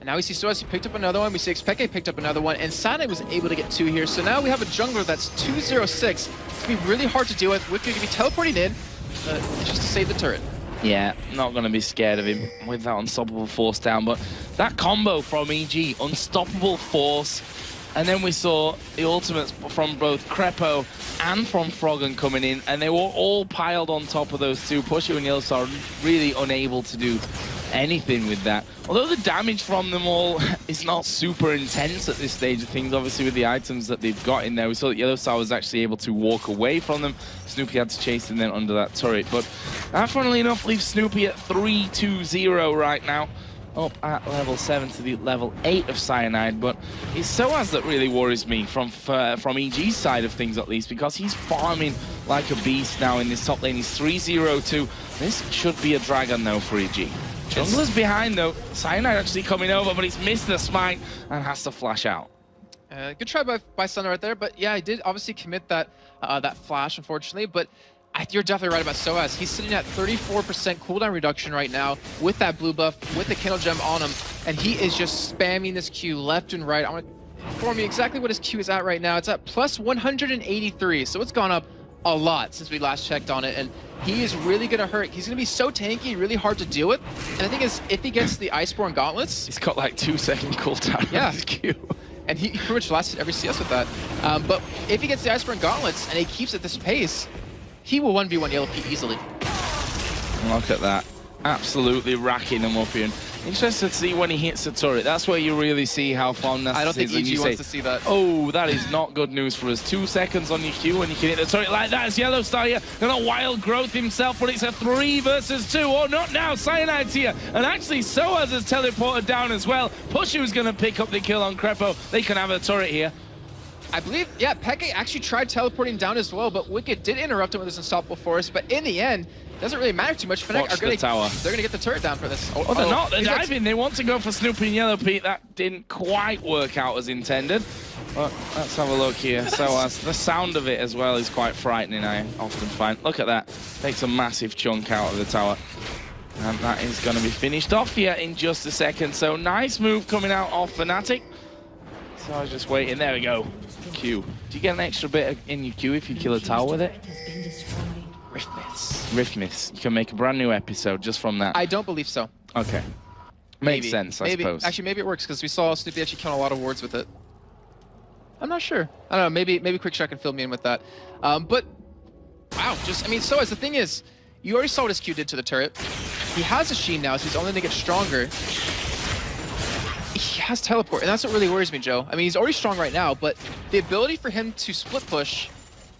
And now we see Soaz, he picked up another one. We see Xpeke picked up another one. And Sane was able to get 2 here. So now we have a jungler that's 2-0-6. It's going to be really hard to deal with. Wicked going to be teleporting in just to save the turret. Yeah, not going to be scared of him with that Unstoppable Force down. But that combo from EG, Unstoppable Force, and then we saw the ultimates from both Crepo and from Froggen coming in, and they were all piled on top of those 2. Pusher and Yellow Star really unable to do anything with that. Although the damage from them all is not super intense at this stage of things, obviously with the items that they've got in there. We saw that Yellow Star was actually able to walk away from them. Snoopy had to chase them then under that turret. But that, funnily enough, leaves Snoopy at 3-2-0 right now. Up at level 7 to the level 8 of Cyanide, but it's Soaz that really worries me from EG's side of things, at least, because he's farming like a beast now in this top lane. He's 3-0-2. This should be a dragon, though, for EG. Jungler's behind, though. Cyanide actually coming over, but he's missed the smite and has to flash out. Good try by Sun right there, but yeah, he did obviously commit that that flash, unfortunately, but you're definitely right about Soaz. He's sitting at 34% cooldown reduction right now with that blue buff, with the Kindle Gem on him, and he is just spamming this Q left and right. I'm going to inform you exactly what his Q is at right now. It's at plus 183, so it's gone up a lot since we last checked on it, and he is really going to hurt. He's going to be so tanky, really hard to deal with, and the thing is, if he gets the Iceborne Gauntlets... He's got like 2-second cooldown on his Q. And he pretty much lasted every CS with that. But if he gets the Iceborne Gauntlets and he keeps at this pace, he will 1v1 Yellow Pete easily. Look at that. Absolutely racking them up here. Interested to see when he hits the turret. That's where you really see how fond that is. I don't think EG wants to see that. Oh, that is not good news for us. 2 seconds on your Q and you can hit the turret like that. It's Yellow Star here. Gonna wild growth himself, but it's a 3 versus 2. Oh, not now. Cyanide's here. And actually, Soaz has teleported down as well. Pushu's gonna pick up the kill on Crepo. They can have a turret here. I believe, yeah, Peke actually tried teleporting down as well, but Wicked did interrupt him with his Unstoppable Force, but in the end, doesn't really matter too much. Fnatic are going to... They're going to get the turret down for this. Oh, they're not. They're diving. They want to go for Snoopy and Yellow Pete. That didn't quite work out as intended. But let's have a look here. So the sound of it as well is quite frightening, I often find. Look at that. Takes a massive chunk out of the tower. And that is going to be finished off here in just a second. So nice move coming out off Fnatic. So I was just waiting. There we go. Q. Do you get an extra bit in your Q if you kill a tower with it? Rift Myths. Rift Myths. You can make a brand new episode just from that. I don't believe so. Okay. Makes sense, I suppose. Actually, maybe it works because we saw Snoopy actually count a lot of wards with it. I'm not sure. I don't know. Maybe Quickshot can fill me in with that. But wow, just I mean, so as the thing is, you already saw what his Q did to the turret. He has a Sheen now, so he's only going to get stronger. He has teleport, and that's what really worries me, Joe. I mean, he's already strong right now, but the ability for him to split push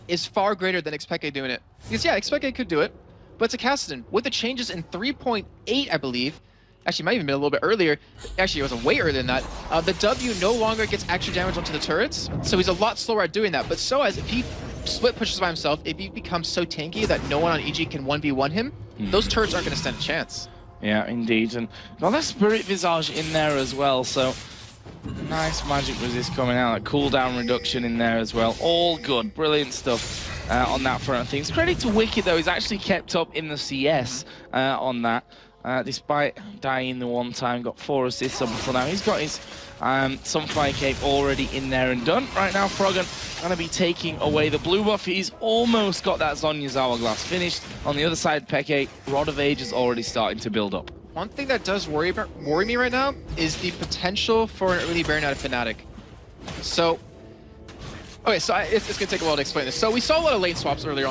is far greater than Xpeke doing it. Because yeah, Xpeke could do it, but it's a Kassadin. With the changes in 3.8, I believe, actually might even been a little bit earlier, actually it was way earlier than that, the W no longer gets extra damage onto the turrets, so he's a lot slower at doing that. But so as if he split pushes by himself, if he becomes so tanky that no one on EG can 1v1 him, those turrets aren't going to stand a chance. Yeah, indeed. And got that Spirit Visage in there as well, so nice magic resist coming out. A cooldown reduction in there as well. All good. Brilliant stuff on that front of things. Credit to Wicked, though. He's actually kept up in the CS on that. Despite dying the one time, got 4 assists up until now. He's got his Sunfire Cape already in there and done. Right now, Froggen going to be taking away the blue buff. He's almost got that Zhonya's Hourglass finished. On the other side, Peke, Rod of Age is already starting to build up. one thing that does worry me right now is the potential for an early Baron out of Fnatic. So, okay, so it's going to take a while to explain this. So we saw a lot of lane swaps earlier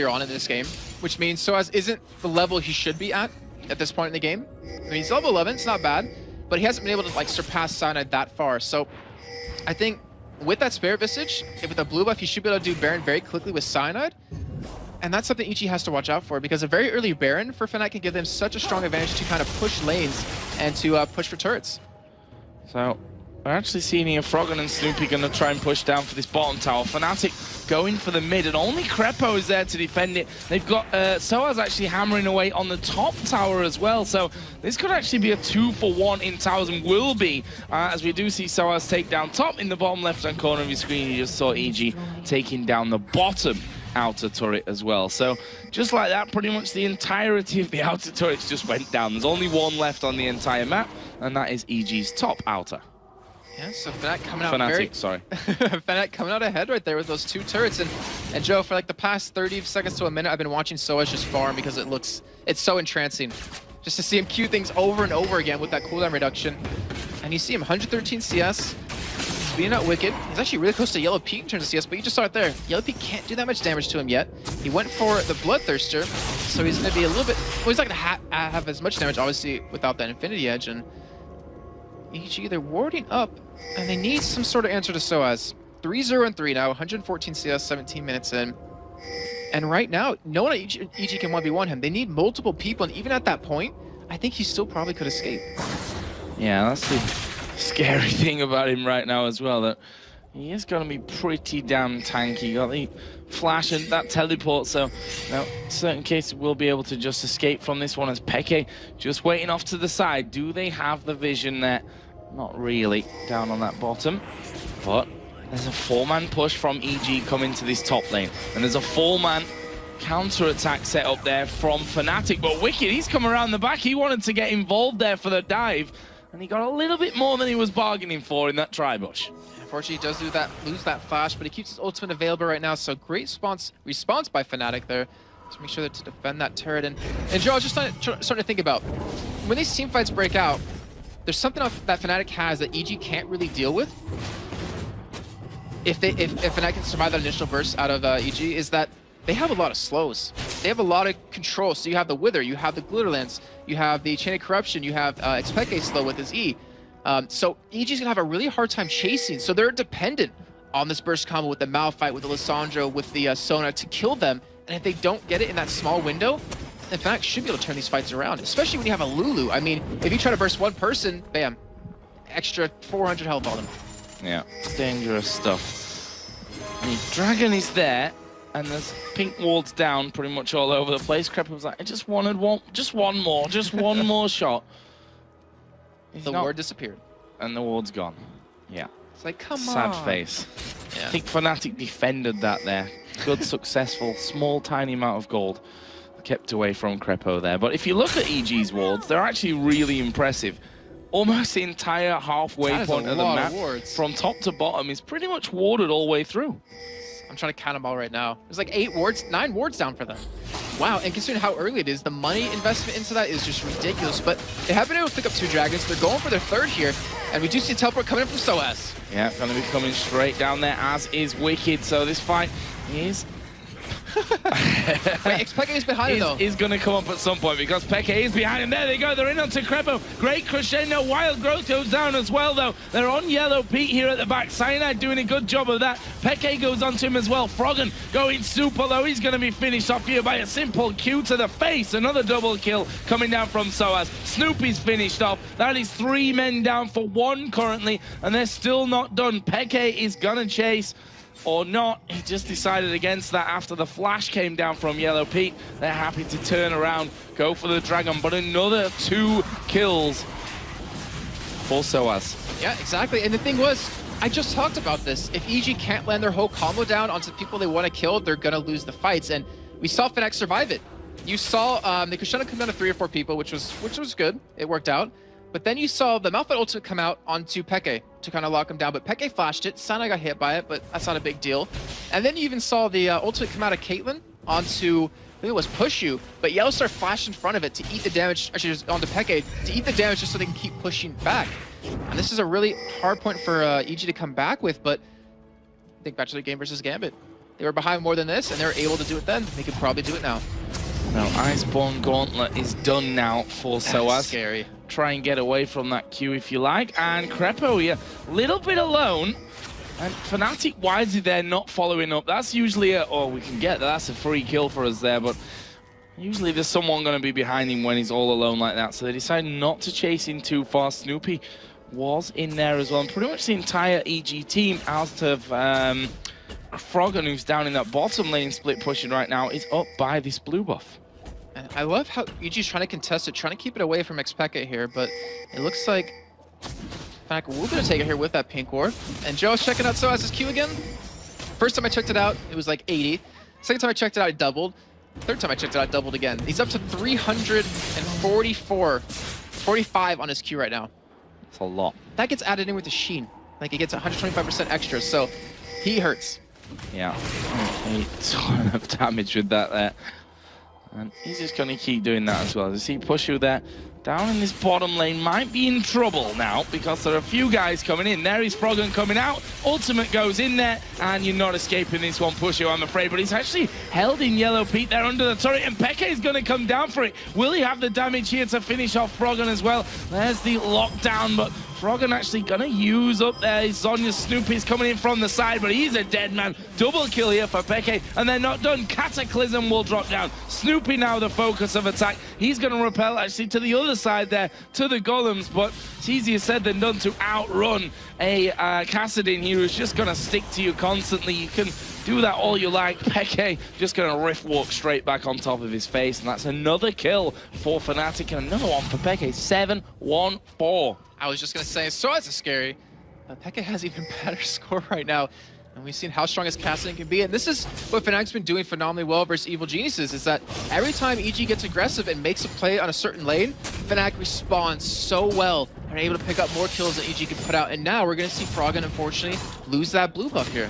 on in this game, which means Soaz isn't the level he should be at this point in the game. I mean, he's level 11, it's not bad, but he hasn't been able to like surpass Cyanide that far. So I think with that Spirit Visage, if with a blue buff, he should be able to do Baron very quickly with Cyanide. And that's something EG has to watch out for, because a very early Baron for Fnatic can give them such a strong advantage to kind of push lanes and to push for turrets. So we're actually seeing here Froggen and Snoopy going to try and push down for this bottom tower. Fnatic going for the mid, and only Crepo is there to defend it. They've got Soaz actually hammering away on the top tower as well. So this could actually be a 2-for-1 in towers, and will be, as we do see Soaz take down top. In the bottom left-hand corner of your screen, you just saw EG taking down the bottom outer turret as well. So just like that, pretty much the entirety of the outer turrets just went down. There's only one left on the entire map, and that is EG's top outer. Yeah, so Fnatic coming out Fnatic coming out ahead right there with those two turrets. And Joe, for like the past 30 seconds to a minute, I've been watching Soaz just farm because it's so entrancing. Just to see him queue things over and over again with that cooldown reduction. And you see him 113 CS. He's beating out Wicked. He's actually really close to Yellow Pete in terms of CS, but you just saw it there. Yellow Pete can't do that much damage to him yet. He went for the Bloodthirster, so he's going to be a little bit... Well, he's not going to have as much damage, obviously, without that Infinity Edge. And EG, they're warding up, and they need some sort of answer to Soaz. 3-0-3 now, 114 CS, 17 minutes in. And right now, no one at EG can 1v1 him. They need multiple people, and even at that point, I think he still probably could escape. Yeah, that's the scary thing about him right now as well, that he is going to be pretty damn tanky. Got the flash and that teleport, so now in certain cases we'll be able to just escape from this one, as Peke just waiting off to the side. Do they have the vision there? Not really, down on that bottom, but there's a 4-man push from EG coming to this top lane, and there's a 4-man counter-attack set up there from Fnatic, but Wicked, he's come around the back. He wanted to get involved there for the dive, and he got a little bit more than he was bargaining for in that tri-bush. Unfortunately, he does lose that flash, but he keeps his ultimate available right now, so great response by Fnatic there to make sure to defend that turret. And Joe, I was just starting to think about, when these team fights break out, there's something that Fnatic has that EG can't really deal with. If Fnatic can survive that initial burst out of EG, is that they have a lot of slows. They have a lot of control. So you have the Wither, you have the Glitterlance, you have the Chain of Corruption, you have Expeke slow with his E. So EG's gonna have a really hard time chasing. So they're dependent on this burst combo with the Malphite, with the Lissandra, with the Sona to kill them. And if they don't get it in that small window, then Fnatic should be able to turn these fights around, especially when you have a Lulu. I mean, if you try to burst one person, bam, extra 400 health on them. Yeah, dangerous stuff. The dragon is there, and there's pink wards down pretty much all over the place. Crepo was like, I just wanted one more shot. The ward disappeared. And the ward's gone. Yeah. It's like, come on. Sad face. Yeah. I think Fnatic defended that there. Good, successful, small, tiny amount of gold kept away from Crepo there. But if you look at EG's wards, they're actually really impressive. Almost the entire halfway point of the map, from top to bottom, is pretty much warded all the way through. I'm trying to count them all right now. There's like 9 wards down for them. Wow, and considering how early it is, the money investment into that is just ridiculous. But they have been able to pick up 2 dragons. They're going for their 3rd here, and we do see a teleport coming in from Soaz. Yeah, going to be coming straight down there, as is Wicked. So this fight is... Wait, Peke is behind him though. He's going to come up at some point, because Peke is behind him. There they go. They're in onto Crepo. Great crescendo. Wild Growth goes down as well, though. They're on Yellow Pete here at the back. Cyanide doing a good job of that. Peke goes onto him as well. Froggen going super, though. He's going to be finished off here by a simple Q to the face. Another double kill coming down from Soaz. Snoopy's finished off. That is 3 men down for 1 currently, and they're still not done. Peke is going to chase. Or not, he just decided against that after the flash came down from Yellow Pete. They're happy to turn around, go for the dragon, but another 2 kills for Soaz. Yeah, exactly. And the thing was, I just talked about this. If EG can't land their whole combo down onto the people they want to kill, they're going to lose the fights. And we saw Fnatic survive it. You saw the Kushana come down to 3 or 4 people, which was good. It worked out. But then you saw the Malphite ultimate come out onto Peke to kind of lock him down. But Peke flashed it. Sana got hit by it, but that's not a big deal. And then you even saw the ultimate come out of Caitlyn onto think it was push you, but Yellowstar flashed in front of it to eat the damage, actually just onto Peke, to eat the damage just so they can keep pushing back. And this is a really hard point for EG to come back with, but think back to the game versus Gambit. They were behind more than this, and they were able to do it then. They could probably do it now. Now, Iceborne Gauntlet is done now for Soaz. Scary. Try and get away from that queue if you like. And Crepo here, little bit alone. And Fnatic wisely there, not following up. That's usually we can get that. That's a free kill for us there, but usually there's someone going to be behind him when he's all alone like that. So they decide not to chase him too far. Snoopy was in there as well. And pretty much the entire EG team out of Froggen, who's down in that bottom lane split pushing right now, is up by this blue buff. And I love how EG's trying to contest it, trying to keep it away from Xpeke here, but it looks like Fnatic will gonna take it here with that pink ward. And Joe's checking out Soaz's Q again. First time I checked it out, it was like 80. Second time I checked it out, it doubled. Third time I checked it out, it doubled again. He's up to 345 on his Q right now. That's a lot. That gets added in with the Sheen. Like, he gets 125% extra, so he hurts. Yeah, a ton of damage with that there. And he's just going to keep doing that as well. You see Pushu there, down in this bottom lane, might be in trouble now because there are a few guys coming in. There is Froggen coming out. Ultimate goes in there, and you're not escaping this one, Pushu, I'm afraid. But he's actually held in Yellow Pete there under the turret, and Peke is going to come down for it. Will he have the damage here to finish off Froggen as well? There's the lockdown, but Froggen actually gonna use up there. Zhonya's Snoopy's coming in from the side, but he's a dead man. Double kill here for Peke, and they're not done. Cataclysm will drop down. Snoopy now the focus of attack. He's gonna repel actually to the other side there, to the golems, but it's easier said than done to outrun a Kassadin here who's just gonna stick to you constantly. You can do that all you like. Peke just gonna rift walk straight back on top of his face, and that's another kill for Fnatic and another one for Peke. 7-1-4. I was just going to say, so it's scary. Peke has even better score right now. And we've seen how strong his Kassadin can be. And this is what Fnatic's been doing phenomenally well versus Evil Geniuses, is that every time EG gets aggressive and makes a play on a certain lane, Fnatic responds so well and are able to pick up more kills than EG can put out. And now we're going to see Froggen, unfortunately, lose that blue buff here.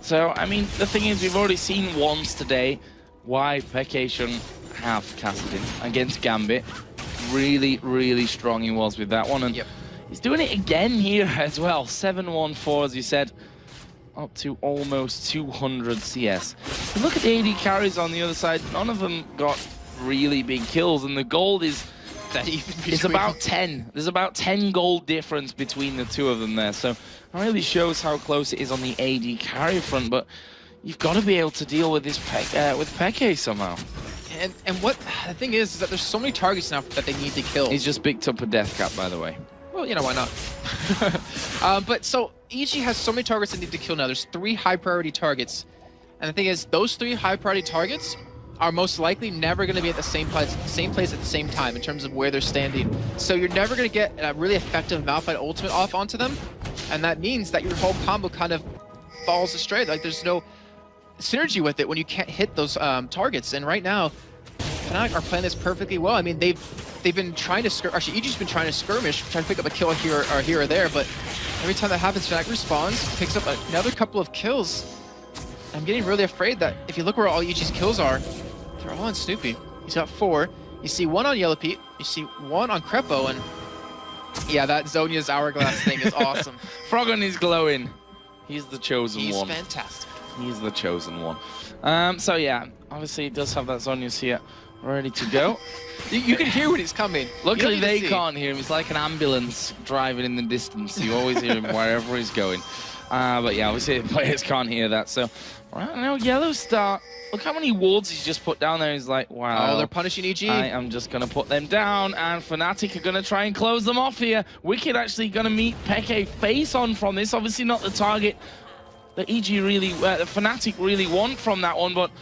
So, I mean, the thing is, we've already seen once today why Peke shouldn't have Kassadin against Gambit. Really, really strong he was with that one, and he's doing it again here as well. 7-1-4, as you said, up to almost 200 CS. But look at the AD carries on the other side. None of them got really big kills, and the gold is it's about 10. There's about 10 gold difference between the two of them there, so it really shows how close it is on the AD carry front. But you've got to be able to deal with this Peke somehow. And what the thing is that there's so many targets now that they need to kill. He's just picked up a death cap, by the way. Well, you know, why not? But so EG has so many targets they need to kill now. There's 3 high priority targets. And the thing is, those 3 high priority targets are most likely never going to be at the same place at the same time in terms of where they're standing. So you're never going to get a really effective Malphite ultimate off onto them. And that means that your whole combo kind of falls astray. Like, there's no synergy with it when you can't hit those targets. And right now, Fnatic are playing this perfectly well. I mean, they've been trying to actually EG's been trying to skirmish, trying to pick up a kill here or there, but every time that happens, Fnatic responds, picks up another couple of kills. I'm getting really afraid that if you look where all EG's kills are, they're all on Snoopy. He's got 4. You see 1 on Yellow Pete, you see 1 on Crepo, and yeah, that Zhonya's hourglass thing is awesome. Froggen is glowing. He's the chosen one. He's fantastic. He's the chosen one. So yeah, obviously he does have that Zhonya's here ready to go. You can hear when he's coming. Luckily they can't hear him. It's like an ambulance driving in the distance. You always hear him wherever he's going. But yeah, obviously the players can't hear that. So right now, Yellow Star, look how many wards he's just put down there. He's like, wow. Oh, they're punishing EG. I am just going to put them down, and Fnatic are going to try and close them off here. Wicked actually going to meet Peke face on from this. Obviously not the target that EG really, Fnatic really want from that one, but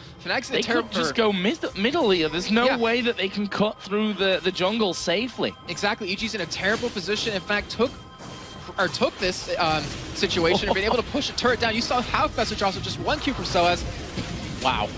they could just go middle here. There's no way that they can cut through the jungle safely. Exactly, EG's in a terrible position. In fact, took this situation and been able to push a turret down. You saw half message also just 1 Q from Soaz. Wow.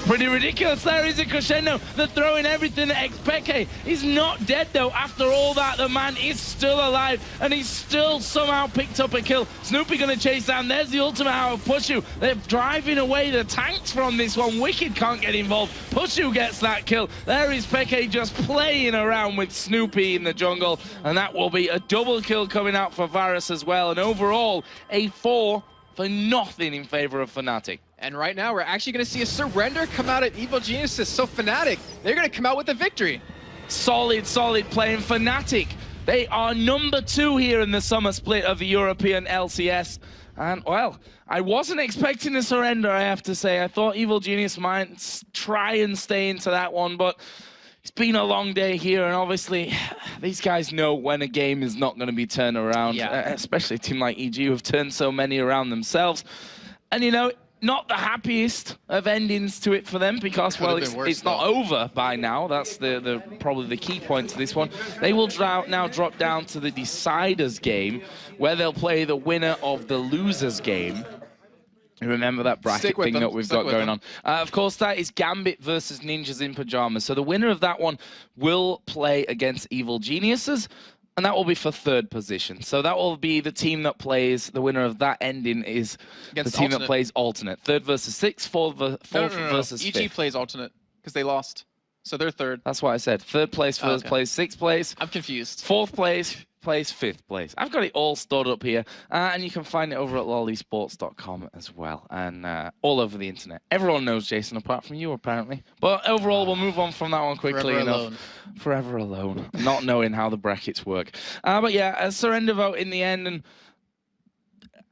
Pretty ridiculous. There is a crescendo. They're throwing everything at Peke. He's not dead, though. After all that, the man is still alive, and he's still somehow picked up a kill. Snoopy going to chase down. There's the ultimate out of Pushu. They're driving away the tanks from this one. Wicked can't get involved. Pushu gets that kill. There is Peke just playing around with Snoopy in the jungle, and that will be a double kill coming out for Varus as well. And overall, a 4 for nothing in favor of Fnatic. And right now, we're actually going to see a surrender come out at Evil Geniuses. So Fnatic, they're going to come out with a victory. Solid playing Fnatic. They are number 2 here in the summer split of the European LCS. And, well, I wasn't expecting a surrender, I have to say. I thought Evil Genius might try and stay into that one, but it's been a long day here, and obviously these guys know when a game is not going to be turned around, especially a team like EG who have turned so many around themselves. And, you know, not the happiest of endings to it for them because, well, it's not over by now. That's probably the key point to this one. They will now drop down to the deciders game where they'll play the winner of the losers game. Remember that bracket thing that we've got going on. Of course, that is Gambit versus Ninjas in Pajamas. So the winner of that one will play against Evil Geniuses, and that will be for 3rd position. So that will be the team that plays, the winner of that ending is against the team that plays alternate. 3rd versus 6th, 4th versus 5th. EG plays alternate because they lost. So they're 3rd. That's what I said. 3rd place, 1st place, 6th place. I'm confused. 4th place, 5th place. I've got it all stored up here, and you can find it over at lollysports.com as well, and all over the internet. Everyone knows Jason apart from you, apparently. But overall, we'll move on from that one quickly enough. Forever alone. Not knowing how the brackets work. But yeah, a surrender vote in the end, and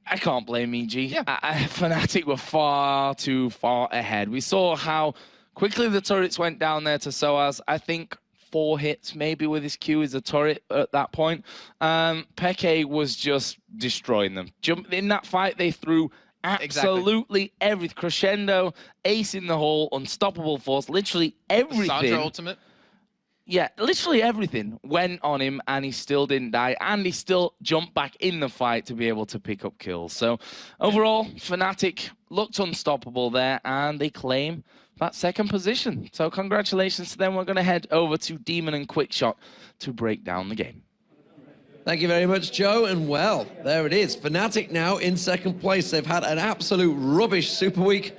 I can't blame EG. Yeah. Fnatic were far too far ahead. We saw how quickly the turrets went down there to SOAS. I think 4 hits maybe with his Q as a turret at that point. Peke was just destroying them. In that fight, they threw absolutely everything. Crescendo, ace in the hole, unstoppable force, literally everything. Sandra ultimate. Yeah, literally everything went on him, and he still didn't die, and he still jumped back in the fight to be able to pick up kills. So overall, Fnatic looked unstoppable there, and they claim that 2nd position. So congratulations to them. We're going to head over to Demon and Quickshot to break down the game. Thank you very much, Joe. And well, there it is. Fnatic now in 2nd place. They've had an absolute rubbish Super Week,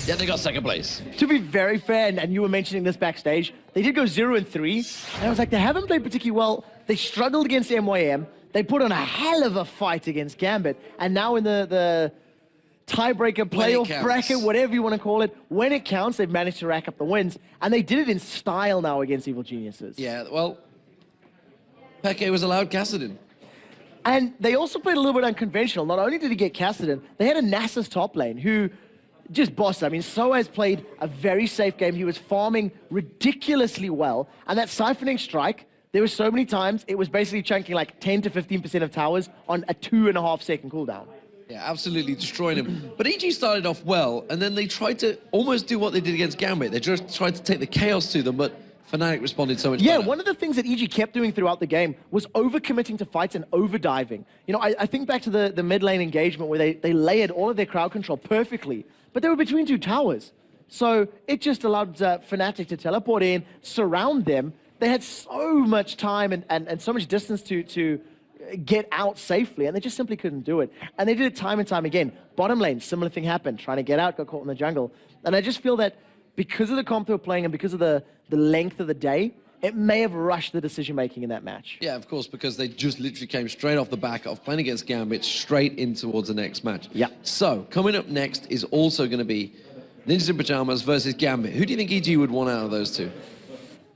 yet they got 2nd place. To be very fair, and you were mentioning this backstage, they did go 0-3. And I was like, they haven't played particularly well. They struggled against MYM. They put on a hell of a fight against Gambit. And now in the tiebreaker, playoff bracket, whatever you want to call it, when it counts, they've managed to rack up the wins. And they did it in style now against Evil Geniuses. Yeah, well, Peke was allowed Kassadin. And they also played a little bit unconventional. Not only did he get Kassadin, they had a Nasus top lane who just bossed. I mean, SOAS played a very safe game. He was farming ridiculously well. And that siphoning strike, there were so many times, it was basically chunking like 10 to 15% of towers on a 2.5-second cooldown. Yeah, absolutely destroying him. But EG started off well, and then they tried to almost do what they did against Gambit. They just tried to take the chaos to them, but Fnatic responded so much better. Yeah, one of the things that EG kept doing throughout the game was overcommitting to fights and overdiving. You know, I think back to the mid lane engagement where they layered all of their crowd control perfectly, but they were between 2 towers. So it just allowed Fnatic to teleport in, surround them. They had so much time and so much distance to get out safely, and they just simply couldn't do it. And they did it time and time again. Bottom lane, similar thing happened. Trying to get out, got caught in the jungle. And I just feel that because of the comp they were playing and because of the length of the day, it may have rushed the decision-making in that match. Yeah, of course, because they just literally came straight off the back of playing against Gambit, straight in towards the next match. Yeah. So, coming up next is also going to be Ninjas in Pajamas versus Gambit. Who do you think EG would want out of those two?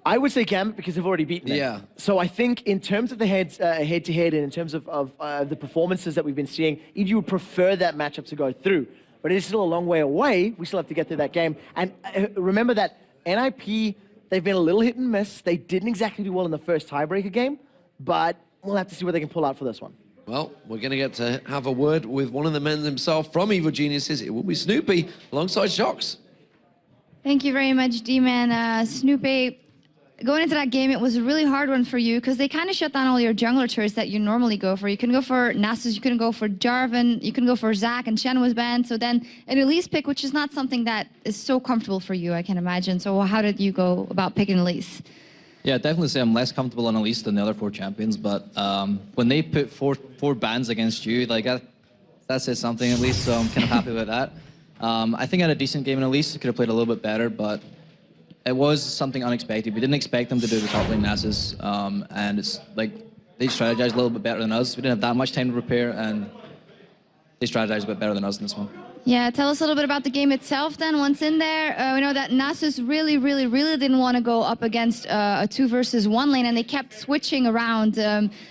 I would say Gambit because they've already beaten them. Yeah. So I think in terms of the head-to-head and in terms of the performances that we've been seeing, EG would prefer that matchup to go through. But it's still a long way away. We still have to get through that game. And remember that NIP, they've been a little hit and miss. They didn't exactly do well in the first tiebreaker game, but we'll have to see what they can pull out for this one. Well, we're going to get to have a word with one of the men himself from Evil Geniuses. It will be Snoopy alongside Shocks. Thank you very much, D-Man. Snoopy, going into that game, it was a really hard one for you because they kind of shut down all your jungler turrets that you normally go for. You couldn't go for Nasus, you couldn't go for Jarvan, you couldn't go for Zac, and Shen was banned. So then an Elise pick, which is not something that is so comfortable for you, I can imagine. So how did you go about picking Elise? Yeah, definitely say I'm less comfortable on Elise than the other 4 champions, but when they put four bans against you, like that says something at least, so I'm kind of happy with that. I think I had a decent game in Elise, could have played a little bit better, but it was something unexpected. We didn't expect them to do the top lane Nasus, and it's like they strategized a little bit better than us. We didn't have that much time to prepare, and they strategized a bit better than us in this one. Yeah, tell us a little bit about the game itself then. Once in there, we know that Nasus really didn't want to go up against a 2 versus 1 lane, and they kept switching around.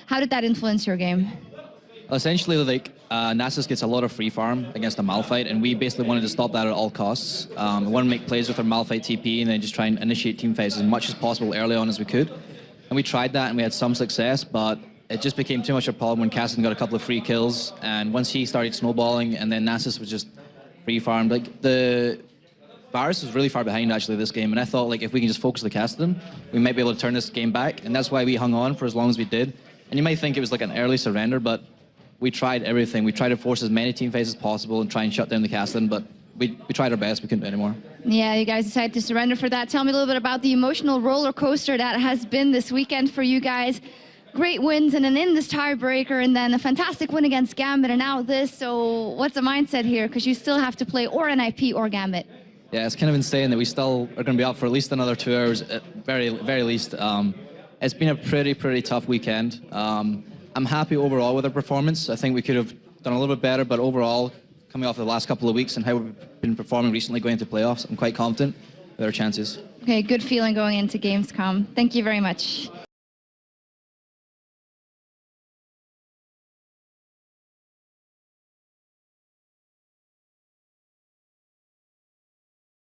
How did that influence your game? Essentially, like, Nasus gets a lot of free farm against a Malphite, and we basically wanted to stop that at all costs. We wanted to make plays with our Malphite TP and then just try and initiate team fights as much as possible early on as we could. And we tried that, and we had some success, but it just became too much of a problem when Cassidy got a couple of free kills, and once he started snowballing, and then Nasus was just free farmed. Like, the Varus was really far behind, actually, this game, and I thought, like, if we can just focus the cast of them, we might be able to turn this game back, and that's why we hung on for as long as we did. And you might think it was like an early surrender, but we tried everything. We tried to force as many team fights as possible and try and shut down the Castlin, but we tried our best. We couldn't do anymore. Yeah, you guys decided to surrender for that. Tell me a little bit about the emotional roller coaster that has been this weekend for you guys. Great wins and an in this tiebreaker, and then a fantastic win against Gambit, and now this. So what's the mindset here? Because you still have to play or NIP or Gambit. Yeah, it's kind of insane that we still are going to be up for at least another 2 hours, at very least. It's been a pretty tough weekend. I'm happy overall with our performance. I think we could have done a little bit better, but overall, coming off the last couple of weeks and how we've been performing recently going into playoffs, I'm quite confident with our chances. Okay, good feeling going into Gamescom. Thank you very much.